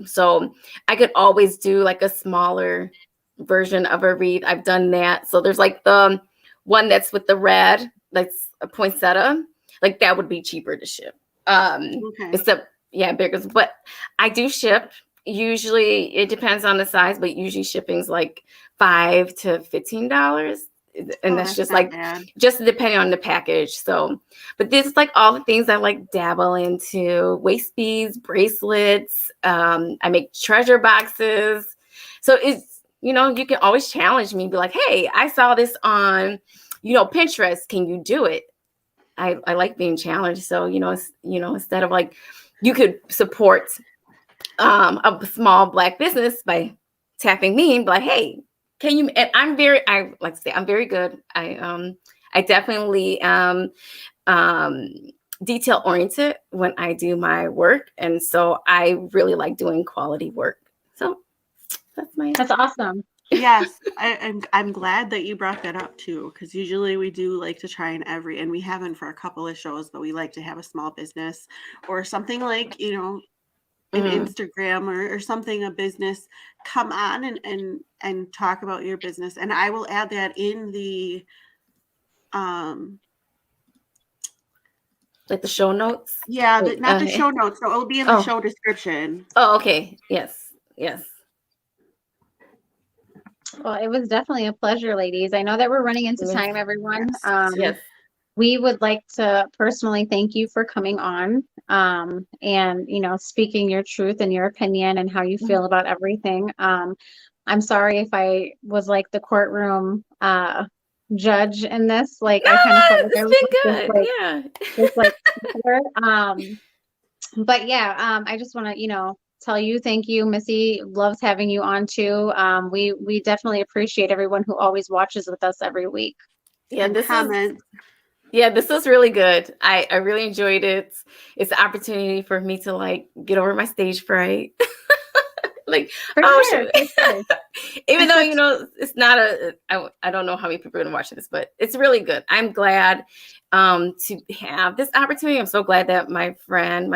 So I could always do like a smaller version of a wreath. I've done that. So there's like the one that's with the red, that's a poinsettia. Like that would be cheaper to ship. Okay. Except bigger. But I do ship. Usually it depends on the size, but usually shipping's like $5 to $15. And that's just not like bad. just depending on the package. So, but this is like all the things I like dabble into: waist beads, bracelets. I make treasure boxes. So it's, you can always challenge me, be like, hey, I saw this on, Pinterest. Can you do it? I like being challenged. So, instead of like, you could support a small Black business by tapping me and be like, hey, can you? And I like to say, I'm very good. I definitely detail oriented when I do my work. And so I really like doing quality work. So That's awesome. Yes, I'm glad that you brought that up too, because usually we do like to try and we haven't for a couple of shows, but we like to have a small business or something like, an Instagram or something, a business come on and talk about your business. And I will add that in the like the show notes. not the show notes, so it'll be in the Oh. show description. Oh, okay. Yes. Well, it was definitely a pleasure, ladies. I know that we're running into time, everyone. Yes. We would like to personally thank you for coming on and, speaking your truth and your opinion and how you feel about everything. I'm sorry if I was like the courtroom judge in this. Like, I kind of felt like I was just like before. But yeah, I just want to, tell you thank you. Missy loves having you on too. We definitely appreciate everyone who always watches with us every week. Yeah, And this comment. this was really good. I really enjoyed it. It's an opportunity for me to like get over my stage fright. Like, For sure. Even though, it's not I don't know how many people are going to watch this, but it's really good. I'm glad to have this opportunity. I'm so glad that my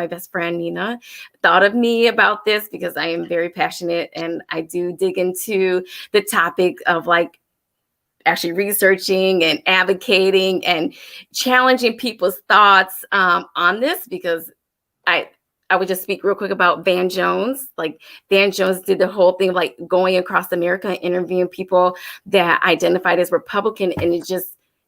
best friend, Nina, thought of me about this, because I am very passionate and I do dig into the topic of like actually researching and advocating and challenging people's thoughts on this, because I would just speak real quick about Van Jones. Like, Van Jones did the whole thing of like going across America and interviewing people that identified as Republican. And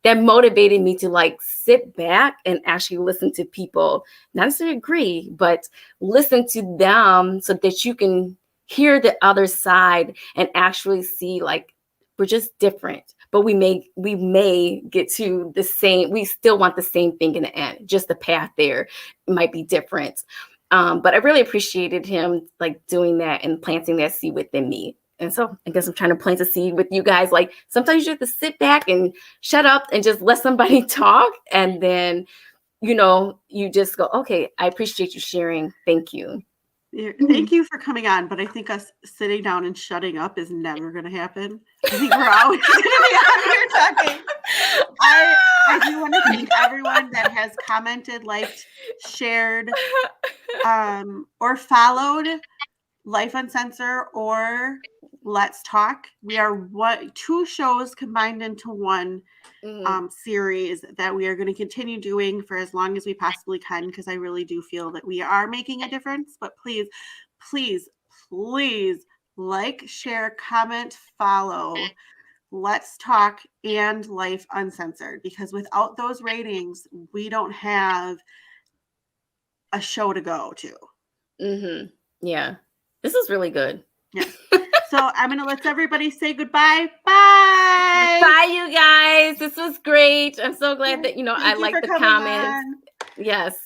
that motivated me to like sit back and actually listen to people, not necessarily agree, but listen to them so that you can hear the other side and actually see like, we're just different, but we may get to the same, we still want the same thing in the end, just the path there might be different. But I really appreciated him like doing that and planting that seed within me. And so I guess I'm trying to plant a seed with you guys. Like sometimes you have to sit back and shut up and just let somebody talk. And then, you know, you just go, okay, I appreciate you sharing. Thank you. Thank you for coming on. But I think us sitting down and shutting up is never going to happen. I think we're always going to be on here talking. I do want to thank everyone that has commented, liked, shared, or followed Life Uncensored or Let's Talk. We are two shows combined into one series that we are going to continue doing for as long as we possibly can, because I really do feel that we are making a difference. But please, please, please like, share, comment, follow Let's Talk and Life Uncensored, because without those ratings, we don't have a show to go to. Yeah. This is really good. Yeah. So I'm going to let everybody say goodbye. Bye. Bye, you guys. This was great. I'm so glad that, you know, I like the comments. On. Yes.